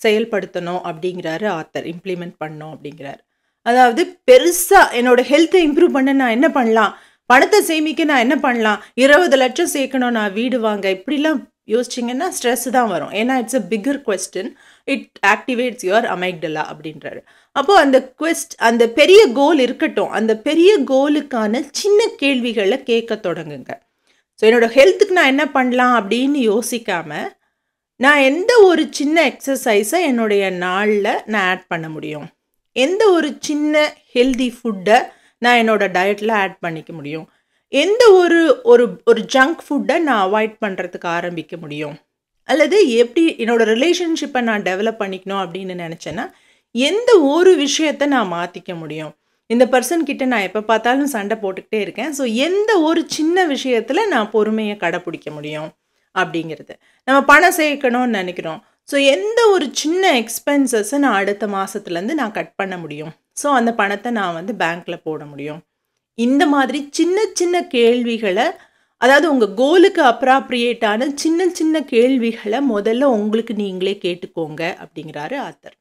செயல்படுத்தணும் அப்படிங்கிறாரு ஆத்தர். இம்ப்ளிமெண்ட் பண்ணோம் அப்படிங்கிறாரு. அதாவது பெருசாக என்னோட ஹெல்த்தை இம்ப்ரூவ் பண்ண நான் என்ன பண்ணலாம், பணத்தை சேமிக்க நான் என்ன பண்ணலாம், 20 லட்சம் சேர்க்கணும், நான் வீடு வாங்க, இப்படிலாம் யோசிச்சிங்கன்னா ஸ்ட்ரெஸ் தான் வரும். ஏன்னா it's a bigger question, it activates your amygdala அப்படின்றாரு. அப்போது அந்த பெரிய கோல் இருக்கட்டும், அந்த பெரிய கோலுக்கான சின்ன கேள்விகளை கேட்க தொடங்குங்க. ஸோ என்னோடய ஹெல்த்துக்கு நான் என்ன பண்ணலாம் அப்படின்னு யோசிக்காமல், நான் எந்த ஒரு சின்ன எக்ஸசைஸை என்னுடைய நாளில் நான் ஆட் பண்ண முடியும், எந்த ஒரு சின்ன ஹெல்தி ஃபுட்டை நான் என்னோடய டயட்டில் ஆட் பண்ணிக்க முடியும், எந்த ஒரு ஜங்க் ஃபுட்டை நான் அவாய்ட் பண்ணுறதுக்கு ஆரம்பிக்க முடியும், அல்லது எப்படி என்னோடய ரிலேஷன்ஷிப்பை நான் டெவலப் பண்ணிக்கணும் அப்படின்னு நினச்சேன்னா எந்த ஒரு விஷயத்தை நான் மாற்றிக்க முடியும். இந்த பர்சன்கிட்ட நான் எப்போ பார்த்தாலும் சண்டை போட்டுக்கிட்டே இருக்கேன், ஸோ எந்த ஒரு சின்ன விஷயத்தில் நான் பொறுமையை கடைப்பிடிக்க முடியும் அப்படிங்கிறது. நம்ம பணம் சேர்க்கணும்னு நினைக்கிறோம், ஸோ எந்த ஒரு சின்ன எக்ஸ்பென்சஸை நான் அடுத்த மாதத்துலேருந்து நான் கட் பண்ண முடியும், ஸோ அந்த பணத்தை நான் பேங்க்கில் போட முடியும். இந்த மாதிரி சின்ன சின்ன கேள்விகளை, அதாவது உங்கள் கோலுக்கு அப்ராப்ரியேட்டான சின்ன சின்ன கேள்விகளை முதல்ல உங்களுக்கு நீங்களே கேட்டுக்கோங்க அப்படிங்கிறாரு ஆத்தர்.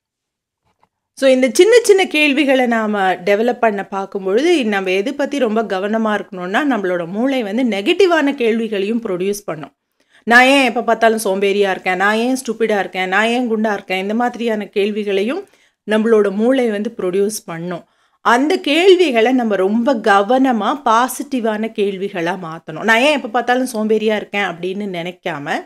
ஸோ இந்த சின்ன சின்ன கேள்விகளை நாம் டெவலப் பண்ண பார்க்கும்பொழுது நம்ம எது பற்றி ரொம்ப கவனமாக இருக்கணும்னா, நம்மளோட மூளை நெகட்டிவான கேள்விகளையும் ப்ரொடியூஸ் பண்ணும். நான் ஏன் எப்போ பார்த்தாலும் சோம்பேறியாக இருக்கேன், நான் ஏன் ஸ்டூப்பிடாக இருக்கேன், நான் ஏன் குண்டாக இருக்கேன், இந்த மாதிரியான கேள்விகளையும் நம்மளோட மூளை ப்ரொடியூஸ் பண்ணும். அந்த கேள்விகளை நம்ம ரொம்ப கவனமாக பாசிட்டிவான கேள்விகளாக மாற்றணும். நான் ஏன் எப்போ பார்த்தாலும் சோம்பேறியாக இருக்கேன் அப்படின்னு நினைக்காம,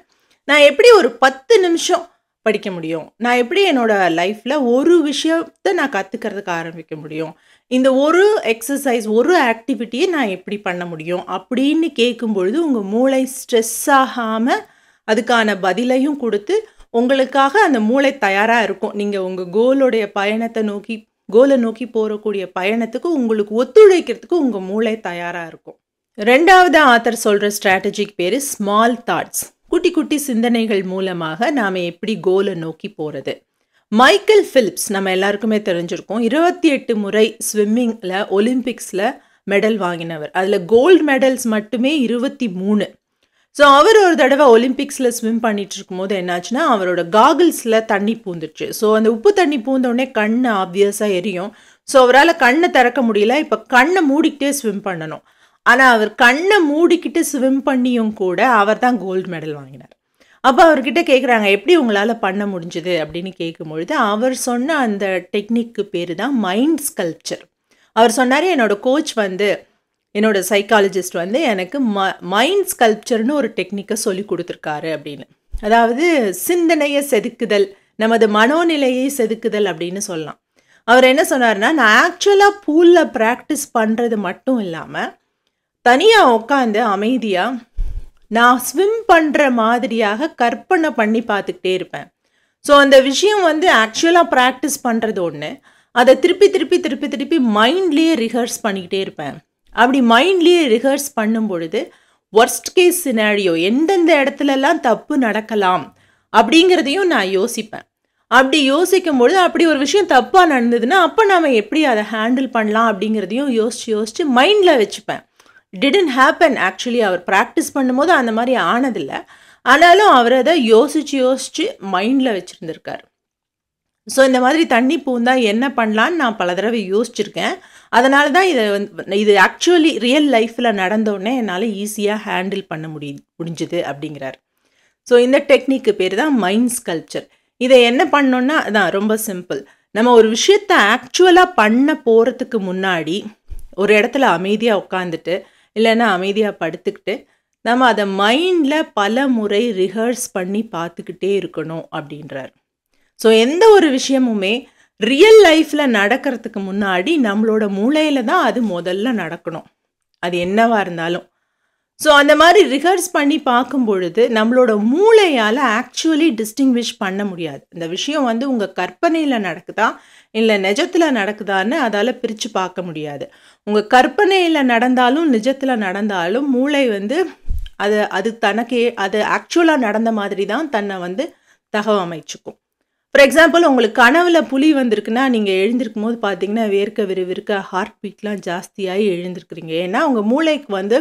நான் எப்படி ஒரு 10 நிமிஷம் படிக்க முடியும், நான் எப்படி என்னோடய லைஃப்பில் ஒரு விஷயத்தை நான் கற்றுக்கிறதுக்கு ஆரம்பிக்க முடியும், இந்த ஒரு எக்ஸசைஸ், ஒரு ஆக்டிவிட்டியை நான் எப்படி பண்ண முடியும் அப்படின்னு கேட்கும்பொழுது உங்கள் மூளை ஸ்ட்ரெஸ் ஆகாமல் அதுக்கான பதிலையும் கொடுத்து உங்களுக்காக அந்த மூளை தயாராக இருக்கும். நீங்கள் உங்கள் கோலை நோக்கி போகக்கூடிய பயணத்துக்கு உங்களுக்கு ஒத்துழைக்கிறதுக்கு உங்கள் மூளை தயாராக இருக்கும். 2வது ஆத்தர் சொல்கிற ஸ்ட்ராட்டஜிக்கு பேர் ஸ்மால் தாட்ஸ். குட்டி குட்டி சிந்தனைகள் மூலமாக நாம் எப்படி கோலை நோக்கி போகிறது. மைக்கேல் பிலிப்ஸ் நம்ம எல்லாருக்குமே தெரிஞ்சிருக்கோம். 28 முறை ஸ்விம்மிங்கில் ஒலிம்பிக்ஸில் மெடல் வாங்கினவர். அதில் கோல்டு மெடல்ஸ் மட்டுமே 23. ஸோ அவர் ஒரு தடவை ஒலிம்பிக்ஸில் ஸ்விம் பண்ணிட்டு இருக்கும்போது என்னாச்சுன்னா, அவரோட காகிள்ஸில் தண்ணி பூந்துச்சு. ஸோ அந்த உப்பு தண்ணி பூந்தோடனே கண் ஆப்வியஸாக எரியும். ஸோ அவரால் கண்ணை திறக்க முடியல. இப்போ கண்ணை மூடிக்கிட்டே ஸ்விம் பண்ணணும். ஆனால் அவர் கண்ணை மூடிக்கிட்டு ஸ்விம் பண்ணியும் கூட அவர் தான் கோல்டு மெடல் வாங்கினார். அப்போ அவர்கிட்ட கேட்குறாங்க, எப்படி உங்களால் பண்ண முடிஞ்சுது அப்படின்னு கேட்கும்பொழுது அவர் சொன்ன அந்த டெக்னிக்கு பேர் தான் மைண்ட் ஸ்கல்ப்சர். அவர் சொன்னார், என்னோட கோச் என்னோட சைக்காலஜிஸ்ட் எனக்கு மைண்ட் ஸ்கல்ப்சர்னு ஒரு டெக்னிக்கை சொல்லி கொடுத்துருக்காரு அப்படின்னு. அதாவது சிந்தனையை செதுக்குதல், நமது மனோநிலையை செதுக்குதல் அப்படின்னு சொல்லலாம். அவர் என்ன சொன்னார்னா, நான் ஆக்சுவலாக பூலில் ப்ராக்டிஸ் பண்ணுறது மட்டும் இல்லாமல் தனியாக உட்காந்து அமைதியாக நான் ஸ்விம் பண்ணுற மாதிரியாக கற்பனை பண்ணி பார்த்துக்கிட்டே இருப்பேன். ஸோ அந்த விஷயம் ஆக்சுவலாக ப்ராக்டிஸ் பண்ணுறது ஒன்று, அதை திருப்பி திருப்பி திருப்பி திருப்பி மைண்ட்லேயே ரிஹர்ஸ் பண்ணிக்கிட்டே இருப்பேன். அப்படி மைண்ட்லேயே ரிஹர்ஸ் பண்ணும் பொழுது ஒர்ஸ்ட் கேஸ் சினாரியோ, எந்தெந்த இடத்துலலாம் தப்பு நடக்கலாம் அப்படிங்கிறதையும் நான் யோசிப்பேன். அப்படி யோசிக்கும் பொழுது அப்படி ஒரு விஷயம் தப்பாக நடந்ததுன்னா அப்போ நாம் எப்படி அதை ஹேண்டில் பண்ணலாம் அப்படிங்கிறதையும் யோசித்து மைண்டில் வச்சுப்பேன். Didn't happen. ஆக்சுவலி அவர் ப்ராக்டிஸ் பண்ணும்போது அந்த மாதிரி ஆனதில்லை. ஆனாலும் அவர் அதை யோசித்து மைண்டில் வச்சுருந்துருக்கார். ஸோ இந்த மாதிரி தண்ணி பூந்தா என்ன பண்ணலான்னு நான் பல தடவை யோசிச்சிருக்கேன். அதனால தான் இது ஆக்சுவலி ரியல் லைஃப்பில் நடந்தோடனே என்னால் ஈஸியாக ஹேண்டில் பண்ண முடிஞ்சுது அப்படிங்கிறார். ஸோ இந்த டெக்னிக்கு பேர் தான் மைண்ட் ஸ்கல்ப்சர். இதை என்ன பண்ணோன்னா அதான் ரொம்ப சிம்பிள். நம்ம ஒரு விஷயத்தை ஆக்சுவலாக பண்ண போகிறதுக்கு முன்னாடி ஒரு இடத்துல அமைதியாக உட்காந்துட்டு இல்லைன்னா அமைதியாக படுத்துக்கிட்டு நம்ம அதை மைண்டில் பல முறை ரிஹர்ஸ் பண்ணி பார்த்துக்கிட்டே இருக்கணும் அப்படின்றார். ஸோ எந்த ஒரு விஷயமுமே ரியல் லைஃப்ல நடக்கிறதுக்கு முன்னாடி நம்மளோட மூளையில தான் அது முதல்ல நடக்கணும். அது என்னவா இருந்தாலும். ஸோ அந்த மாதிரி ரிஹர்ஸ் பண்ணி பார்க்கும் பொழுது நம்மளோட மூளையால் ஆக்சுவலி டிஸ்டிங்விஷ் பண்ண முடியாது. இந்த விஷயம் வந்து உங்கள் கற்பனையில் நடக்குதா இல்லை நிஜத்தில் நடக்குதான்னு அதால் பிரித்து பார்க்க முடியாது. உங்கள் கற்பனையில் நடந்தாலும் நிஜத்தில் நடந்தாலும் மூளை வந்து அது தனக்கே அது ஆக்சுவலாக நடந்த மாதிரி தான் தன்னை வந்து தகவமைச்சுக்கும். ஃபார் எக்ஸாம்பிள், உங்களுக்கு கனவுல புலி வந்திருக்குன்னா நீங்கள் எழுந்திருக்கும் போது பார்த்தீங்கன்னா வேர்க்க விறுவிறுக்க ஹார்ட் பீட்லாம் ஜாஸ்தியாகி எழுந்திருக்கிறீங்க. ஏன்னா உங்கள் மூளைக்கு வந்து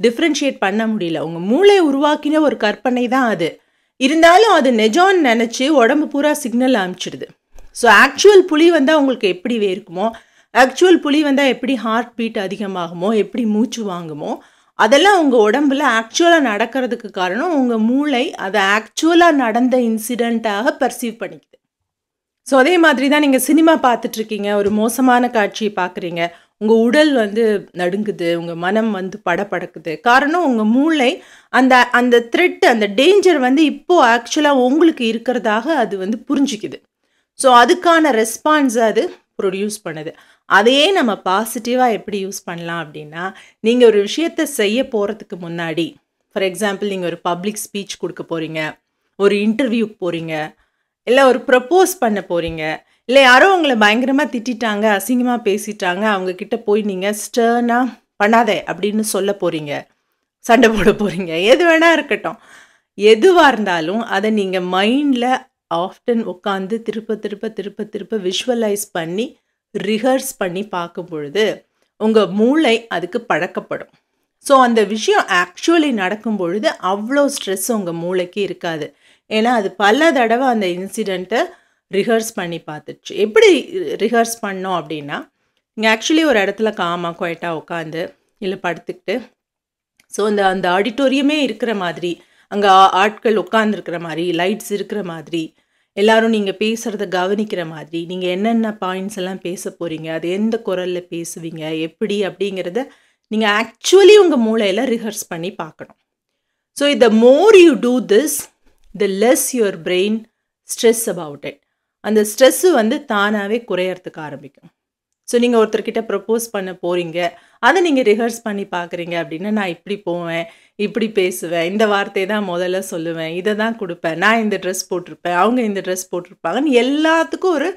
டிஃப்ரென்ஷியேட் பண்ண முடியல. உங்கள் மூளை உருவாக்கின ஒரு கற்பனை தான் அது. இருந்தாலும் அது நிஜம்னு நினச்சி உடம்பு பூரா சிக்னல் அனுப்பிச்சிடுது. ஸோ ஆக்சுவல் புலி வந்தால் உங்களுக்கு எப்படி வேர்க்குமோ, ஆக்சுவல் புலி வந்தால் எப்படி ஹார்ட் பீட் அதிகமாகுமோ, எப்படி மூச்சு வாங்குமோ, அதெல்லாம் உங்கள் உடம்புல ஆக்சுவலாக நடக்கிறதுக்கு காரணம் உங்கள் மூளை அதை ஆக்சுவலாக நடந்த இன்சிடெண்ட்டாக பர்சீவ் பண்ணிக்குது. ஸோ அதே மாதிரி தான் நீங்கள் சினிமா பார்த்துட்ருக்கீங்க, ஒரு மோசமான காட்சியை பார்க்குறீங்க, உங்கள் உடல் வந்து நடுங்குது, உங்கள் மனம் வந்து படபடக்குது. காரணம் உங்கள் மூளை அந்த த்ரெட், அந்த டேஞ்சர் வந்து இப்போது ஆக்சுவலாக உங்களுக்கு இருக்கிறதாக அது வந்து புரிஞ்சிக்குது. ஸோ அதுக்கான ரெஸ்பான்ஸை அது ப்ரொடியூஸ் பண்ணுது. அதையே நம்ம பாசிட்டிவாக எப்படி யூஸ் பண்ணலாம் அப்படின்னா, நீங்கள் ஒரு விஷயத்தை செய்ய போகிறதுக்கு முன்னாடி, ஃபார் எக்ஸாம்பிள் நீங்கள் ஒரு பப்ளிக் ஸ்பீச் கொடுக்க போகிறீங்க, ஒரு இன்டர்வியூக்கு போகிறீங்க, இல்லை ஒரு ப்ரப்போஸ் பண்ண போகிறீங்க, இல்லை யாரோ உங்களை பயங்கரமாக திட்டாங்க, அசிங்கமாக பேசிட்டாங்க, அவங்கக்கிட்ட போய் நீங்கள் ஸ்டர்னாக பண்ணாதே அப்படின்னு சொல்ல போகிறீங்க, சண்டை போட போகிறீங்க, எது வேணால் இருக்கட்டும். எதுவாக இருந்தாலும் அதை நீங்கள் மைண்டில் ஆஃப்டன் உட்காந்து திருப்ப விஷுவலைஸ் பண்ணி ரிஹர்ஸ் பண்ணி பார்க்கும் பொழுது உங்கள் மூளை அதுக்கு பழக்கப்படும். ஸோ அந்த விஷயம் ஆக்சுவலி நடக்கும் பொழுது அவ்வளோ ஸ்ட்ரெஸ் உங்கள் மூளைக்கு இருக்காது. ஏன்னா அது பல தடவை அந்த இன்சிடெண்ட்டை ரிஹர்ஸ் பண்ணி பார்த்துச்சு. எப்படி ரிஹர்ஸ் பண்ணோம் அப்படின்னா, நீங்கள் ஆக்சுவலி ஒரு இடத்துல காமாக குவைட்டாக உட்காந்து இல்லை படுத்துக்கிட்டு, ஸோ அந்த ஆடிட்டோரியமே இருக்கிற மாதிரி, அங்கே ஆட்கள் உட்காந்துருக்கிற மாதிரி, லைட்ஸ் இருக்கிற மாதிரி, எல்லோரும் நீங்கள் பேசுகிறத கவனிக்கிற மாதிரி, நீங்கள் என்னென்ன பாயிண்ட்ஸ் எல்லாம் பேச போகிறீங்க, அது எந்த குரலில் பேசுவீங்க, எப்படி அப்படிங்கிறத நீங்கள் ஆக்சுவலி உங்கள் மூளையில் ரிஹர்ஸ் பண்ணி பார்க்கணும். So the more you do this, the less your brain stress about it. அந்த ஸ்ட்ரெஸ்ஸு வந்து தானாகவே குறையறதுக்கு ஆரம்பிக்கும். ஸோ நீங்கள் ஒருத்தர்கிட்ட ப்ரப்போஸ் பண்ண போகிறீங்க, அதை நீங்கள் ரிஹர்ஸ் பண்ணி பார்க்குறீங்க அப்படின்னா, நான் இப்படி போவேன், இப்படி பேசுவேன், இந்த வார்த்தையை தான் முதல்ல சொல்லுவேன், இதை தான் கொடுப்பேன், நான் இந்த ட்ரெஸ் போட்டிருப்பேன், அவங்க இந்த ட்ரெஸ் போட்டிருப்பாங்கன்னு எல்லாத்துக்கும் ஒரு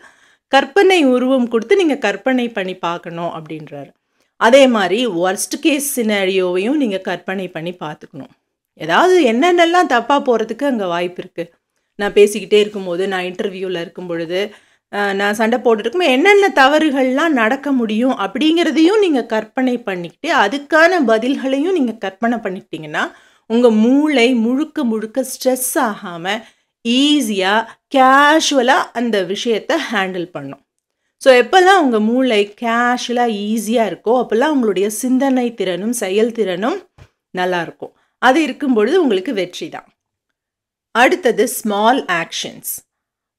கற்பனை உருவம் கொடுத்து நீங்கள் கற்பனை பண்ணி பார்க்கணும் அப்படின்றாரு. அதே மாதிரி ஒர்ஸ்ட் கேஸ் சினாரியோவையும் நீங்கள் கற்பனை பண்ணி பார்த்துக்கணும். ஏதாவது என்னென்னலாம் தப்பாக போகிறதுக்கு அங்கே வாய்ப்பு இருக்குது. நான் பேசிக்கிட்டே இருக்கும்போது, நான் இன்டர்வியூவில் இருக்கும் பொழுது, நான் சண்டை போட்டுருக்கும்போது என்னென்ன தவறுகள்லாம் நடக்க முடியும் அப்படிங்கிறதையும் நீங்கள் கற்பனை பண்ணிக்கிட்டு அதுக்கான பதில்களையும் நீங்கள் கற்பனை பண்ணிக்கிட்டிங்கன்னா உங்கள் மூளை முழுக்க ஸ்ட்ரெஸ் ஆகாமல் ஈஸியாக கேஷுவலாக அந்த விஷயத்தை ஹேண்டில் பண்ணும். ஸோ எப்போல்லாம் உங்கள் மூளை கேஷுவலாக ஈஸியாக இருக்கோ அப்போல்லாம் உங்களுடைய சிந்தனை திறனும் செயல்திறனும் நல்லாயிருக்கும். அது இருக்கும் பொழுது உங்களுக்கு வெற்றி தான். அடுத்தது ஸ்மால் ஆக்ஷன்ஸ்.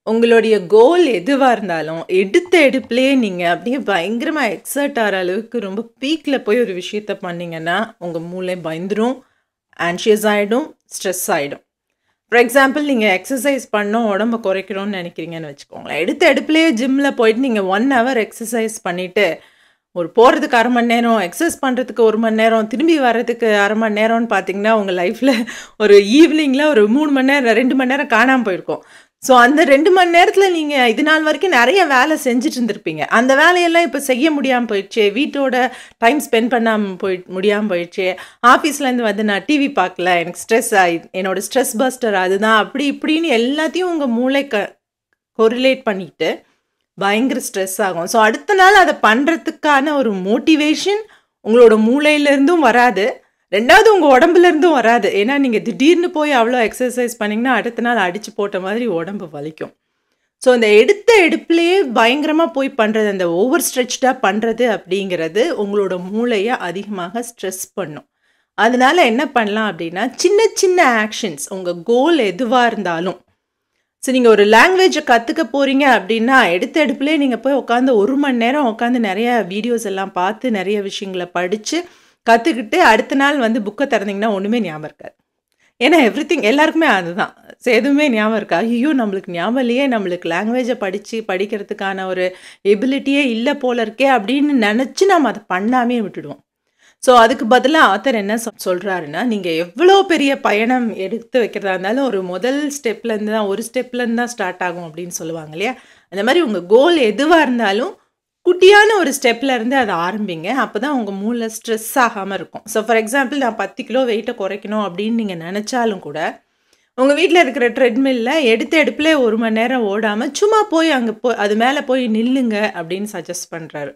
உங்களுடைய கோல் எதுவாக இருந்தாலும் எடுத்த எடுப்புலேயே நீங்கள் அப்படியே பயங்கரமாக எக்ஸர்ட் ஆகிற அளவுக்கு ரொம்ப பீக்கில் போய் ஒரு விஷயத்த பண்ணிங்கன்னா உங்கள் மூளை பயந்துடும், ஆன்ஷியஸ் ஆகிடும், ஸ்ட்ரெஸ் ஆகிடும். ஃபார் எக்ஸாம்பிள், நீங்கள் எக்ஸசைஸ் பண்ணோம், உடம்பை குறைக்கணும்னு நினைக்கிறீங்கன்னு வச்சுக்கோங்களேன். எடுத்த எடுப்புலேயே ஜிம்மில் போயிட்டு நீங்கள் 1 hour எக்ஸசைஸ் பண்ணிவிட்டு ஒரு போகிறதுக்கு 1/2 மணி நேரம், எக்ஸசைஸ் பண்ணுறதுக்கு 1 மணி நேரம், திரும்பி வர்றதுக்கு 1/2 மணி நேரம்னு பார்த்தீங்கன்னா உங்கள் லைஃப்பில் ஒரு ஈவினிங்கில் ஒரு 3 மணி நேரம் 2 மணி நேரம் காணாமல் போயிருக்கும். ஸோ அந்த 2 மணி நேரத்தில் நீங்கள் இது நாள் வரைக்கும் நிறைய வேலை செஞ்சுட்டு இருந்திருப்பீங்க. அந்த வேலையெல்லாம் இப்போ செய்ய முடியாமல் போயிடுச்சு, வீட்டோட டைம் ஸ்பெண்ட் பண்ணாமல் முடியாமல் போயிடுச்சு, ஆஃபீஸ்லேருந்து வந்து நான் டிவி பார்க்கல, எனக்கு ஸ்ட்ரெஸ் என்னோடய ஸ்ட்ரெஸ் பஸ்டர் அதுதான், அப்படி இப்படின்னு எல்லாத்தையும் உங்கள் மூளை கொரிலேட் பண்ணிட்டு பயங்கர ஸ்ட்ரெஸ் ஆகும். ஸோ அடுத்த நாள் அதை பண்ணுறதுக்கான ஒரு மோட்டிவேஷன் உங்களோட மூளையிலேருந்தும் வராது, ரெண்டாவது உங்கள் உடம்புலேருந்தும் வராது. ஏன்னா நீங்கள் திடீர்னு போய் அவ்வளோ எக்ஸசைஸ் பண்ணிங்கன்னா அடுத்த நாள் அடித்து போட்ட மாதிரி உடம்பு வலிக்கும். ஸோ அந்த எடுத்த எடுப்புலேயே பயங்கரமாக போய் பண்ணுறது, அந்த ஓவர் ஸ்ட்ரெச்டாக பண்ணுறது அப்படிங்கிறது உங்களோட மூளையை அதிகமாக ஸ்ட்ரெஸ் பண்ணும். அதனால என்ன பண்ணலாம் அப்படின்னா, சின்ன சின்ன ஆக்ஷன்ஸ், உங்கள் கோல் எதுவாக இருந்தாலும், ஸோ நீங்கள் ஒரு லாங்குவேஜை கற்றுக்க போகிறீங்க அப்படின்னா எடுத்த எடுப்புலேயே நீங்கள் போய் உட்காந்து 1 மணி நேரம் உட்காந்து நிறைய வீடியோஸ் எல்லாம் பார்த்து நிறைய விஷயங்களை படித்து கற்றுக்கிட்டு அடுத்த நாள் வந்து புக்கை திறந்தீங்கன்னா ஒன்றுமே ஞாபகம் இருக்காது. ஏன்னா எவ்ரிதிங் எல்லாருக்குமே அதுதான். எதுவுமே ஞாபகம் இருக்கா? ஐயோ! நம்மளுக்கு ஞாபகம் இல்லையே, நம்மளுக்கு லாங்குவேஜ படிக்கிறதுக்கான ஒரு எபிலிட்டியே இல்ல போல இருக்கே அப்படின்னு நெனச்சு நம்ம அத பண்ணாமயே விட்டுடுவோம். ஸோ அதுக்கு பதிலா ஆத்தர் என்ன சொல்றாருன்னா, நீங்க எவ்வளோ பெரிய பயணம் எடுத்து வைக்கிறதா இருந்தாலும், ஒரு முதல் ஸ்டெப்லேருந்து தான் ஒரு ஸ்டெப்லேருந்து தான் ஸ்டார்ட் ஆகும் அப்படின்னு சொல்லுவாங்க இல்லையா? அந்த மாரி உங்க கோல் எதுவா இருந்தாலும், குட்டியான ஒரு ஸ்டெப்ல இருந்து அத ஆரம்பிங்க. அப்பதான் உங்க மூளை ஸ்ட்ரெஸ் ஆகாம இருக்கும். ஸோ ஃபார் எக்ஸாம்பிள் நான் 10 கிலோ வெயிட்ட குறைக்கணும் அப்படின்னு நீங்க நெனச்சாலும் கூட, உங்க வீட்ல இருக்கிற ட்ரெட்மில்ல எடுத்த எடுப்பிலே 1 மணி நேரம் ஓடாம, சும்மா போய் அங்க அது மேல போய் நில்லுங்க அப்படின்னு சஜெஸ்ட் பண்றாரு.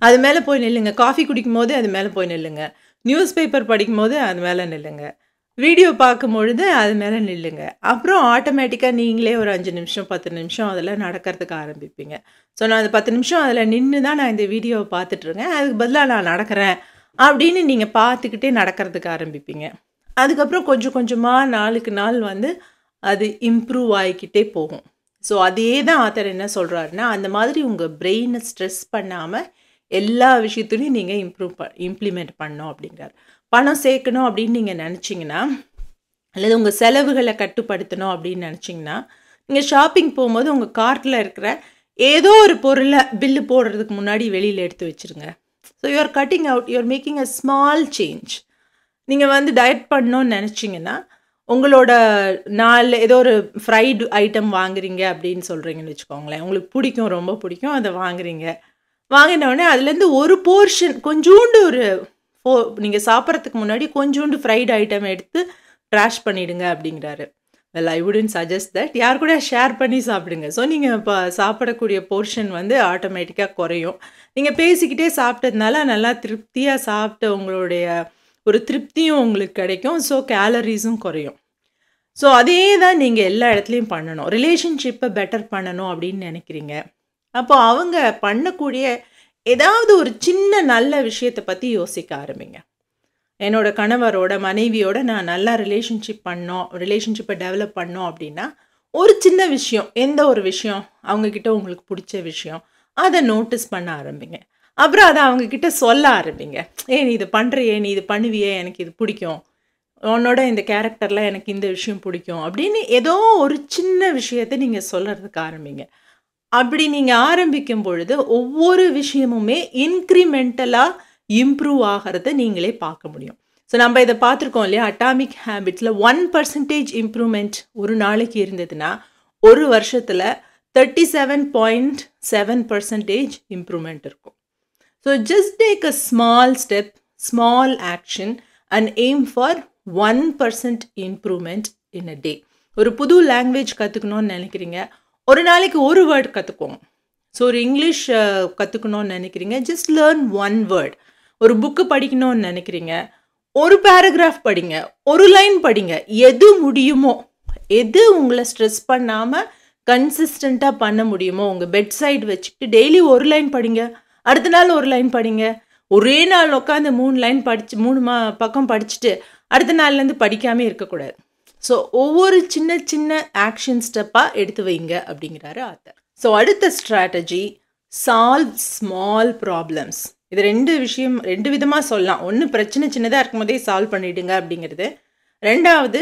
அது மேல போய் நில்லுங்க. காஃபி குடிக்கும்போது அது மேல போய் நில்லுங்க. நியூஸ் பேப்பர் படிக்கும்போது அது மேல நில்லுங்க. வீடியோ பார்க்கும்பொழுது அது மேல நில்லுங்க. அப்புறம் ஆட்டோமேட்டிக்கா நீங்களே ஒரு 5 நிமிஷம், 10 நிமிஷம் அதில நடக்கிறதுக்கு ஆரம்பிப்பீங்க. ஸோ நான் அந்த 10 நிமிஷம் அதில நின்னு தான் நான் இந்த வீடியோவ பார்த்துட்டுருக்கேன். அதுக்கு பதிலா நான் நடக்கிறேன் அப்படின்னு நீங்க பார்த்துக்கிட்டே நடக்கிறதுக்கு ஆரம்பிப்பீங்க. அதுக்கப்புறம் கொஞ்சம் கொஞ்சமா நாளுக்கு நாள் வந்து அது இம்ப்ரூவ் ஆயிக்கிட்டே போகும். ஸோ அதே தான் ஆத்தர் என்ன சொல்றாருன்னா, அந்த மாதிரி உங்க பிரெயின ஸ்ட்ரெஸ் பண்ணாம எல்லா விஷயத்துலையும் நீங்க இம்ப்ளிமெண்ட் பண்ணணும் அப்படிங்கிறார். பணம் சேர்க்கணும் அப்படின்னு நீங்க நெனச்சீங்கன்னா, அல்லது உங்க செலவுகள கட்டுப்படுத்தணும் அப்படின்னு நெனச்சீங்கன்னா, நீங்க ஷாப்பிங் போம்போது உங்க கார்ட்ல இருக்கிற ஏதோ ஒரு பொருள பில்லு போடுறதுக்கு முன்னாடி வெளியில எடுத்து வச்சுருங்க. So you are cutting out, you are making a small change. நீங்க வந்து டயட் பண்ணணும்னு நெனச்சீங்கன்னா, உங்களோட ஏதோ ஒரு ஃப்ரைடு ஐட்டம் வாங்குறீங்க அப்படின்னு சொல்றீங்கன்னு வச்சுக்கோங்களேன். உங்களுக்கு பிடிக்கும், ரொம்ப பிடிக்கும். அத வாங்குறீங்க. வாங்கின உடனே அதுலேருந்து ஒரு போர்ஷன் கொஞ்சூண்டு ஒரு நீங்க சாப்பிட்றதுக்கு முன்னாடி கொஞ்சூண்டு ஃப்ரைடு ஐட்டம் எடுத்து ட்ராஷ் பண்ணிடுங்க அப்படிங்கிறாரு. Well I wouldn't suggest that. யார் கூட ஷேர் பண்ணி சாப்பிடுங்க. ஸோ நீங்கள் இப்போ சாப்பிடக்கூடிய போர்ஷன் வந்து ஆட்டோமேட்டிக்காக குறையும். நீங்கள் பேசிக்கிட்டே சாப்பிட்டதுனால நல்லா திருப்தியாக சாப்பிட்ட உங்களுடைய ஒரு திருப்தியும் உங்களுக்கு கிடைக்கும். ஸோ கேலரிஸும் குறையும். ஸோ அதே தான் நீங்கள் எல்லா இடத்துலையும் பண்ணணும். ரிலேஷன்ஷிப்பை பெட்டர் பண்ணணும் அப்படின்னு நினைக்கிறீங்க. அப்போ அவங்க பண்ணக்கூடிய ஏதாவது ஒரு சின்ன நல்ல விஷயத்தை பற்றி யோசிக்க ஆரம்பிங்க. என்னோட கணவரோட மனைவியோட நான் நல்லா ரிலேஷன்ஷிப்பை டெவலப் பண்ணோம் அப்படின்னா, ஒரு சின்ன விஷயம், எந்த ஒரு விஷயம் அவங்கக்கிட்ட உங்களுக்கு பிடிச்ச விஷயம், அதை நோட்டீஸ் பண்ண ஆரம்பிங்க. அப்புறம் அதை அவங்கக்கிட்ட சொல்ல ஆரம்பிங்க. நீ இது பண்ணுறியே, நீ இது பண்ணுவியே, எனக்கு இது பிடிக்கும், உன்னோட இந்த கேரக்டரில் எனக்கு இந்த விஷயம் பிடிக்கும் அப்படின்னு ஏதோ ஒரு சின்ன விஷயத்தை நீங்கள் சொல்கிறதுக்கு ஆரம்பிங்க. அப்படி நீங்கள் ஆரம்பிக்கும் பொழுது ஒவ்வொரு விஷயமுமே இன்க்ரிமெண்டலாக இம்ப்ரூவ் ஆகிறத நீங்களே பார்க்க முடியும். ஸோ நம்ம இதை பார்த்துருக்கோம் இல்லையா, அட்டாமிக் ஹேபிட்ஸில் 1% இம்ப்ரூவ்மெண்ட் ஒரு நாளைக்கு இருந்ததுன்னா ஒரு வருஷத்தில் 37.7% இம்ப்ரூவ்மெண்ட் இருக்கும். So just take a small step, small action and aim for 1% improvement in a day. ஒரு புது லாங்குவேஜ் கற்றுக்கணும்னு நினைக்கிறீங்க, ஒரு நாளைக்கு ஒரு வேர்ட் கற்றுக்கோங்க. ஸோ ஒரு இங்கிலீஷ் கற்றுக்கணும்னு நினைக்கிறீங்க, ஜஸ்ட் லேர்ன் 1 வேர்ட். ஒரு புக்கு படிக்கணும்னு நினைக்கிறீங்க, ஒரு பேராகிராஃப் படிங்க, ஒரு லைன் படிங்க. எது முடியுமோ, எது உங்களை ஸ்ட்ரெஸ் பண்ணாமல் கன்சிஸ்டண்ட்டாக பண்ண முடியுமோ, உங்கள் பெட் சைடு வச்சுக்கிட்டு டெய்லி ஒரு லைன் படிங்க, அடுத்த நாள் ஒரு லைன் படிங்க. ஒரே நாள் உட்காந்து 3 லைன் படித்து 3 பக்கம் படிச்சுட்டு அடுத்த நாள்லேருந்து படிக்காமல் இருக்கக்கூடாது. ஸோ ஒவ்வொரு சின்ன சின்ன ஆக்ஷன் ஸ்டெப்பாக எடுத்து வைங்க அப்படிங்கிறாரு ஆத்தர். ஸோ அடுத்த ஸ்ட்ராட்டஜி, சால்வ் ஸ்மால் ப்ராப்ளம்ஸ். இது 2 விதமாக சொல்லலாம். ஒன்று, பிரச்சனை சின்னதாக இருக்கும்போதே சால்வ் பண்ணிவிடுங்க அப்படிங்கிறது. 2வது,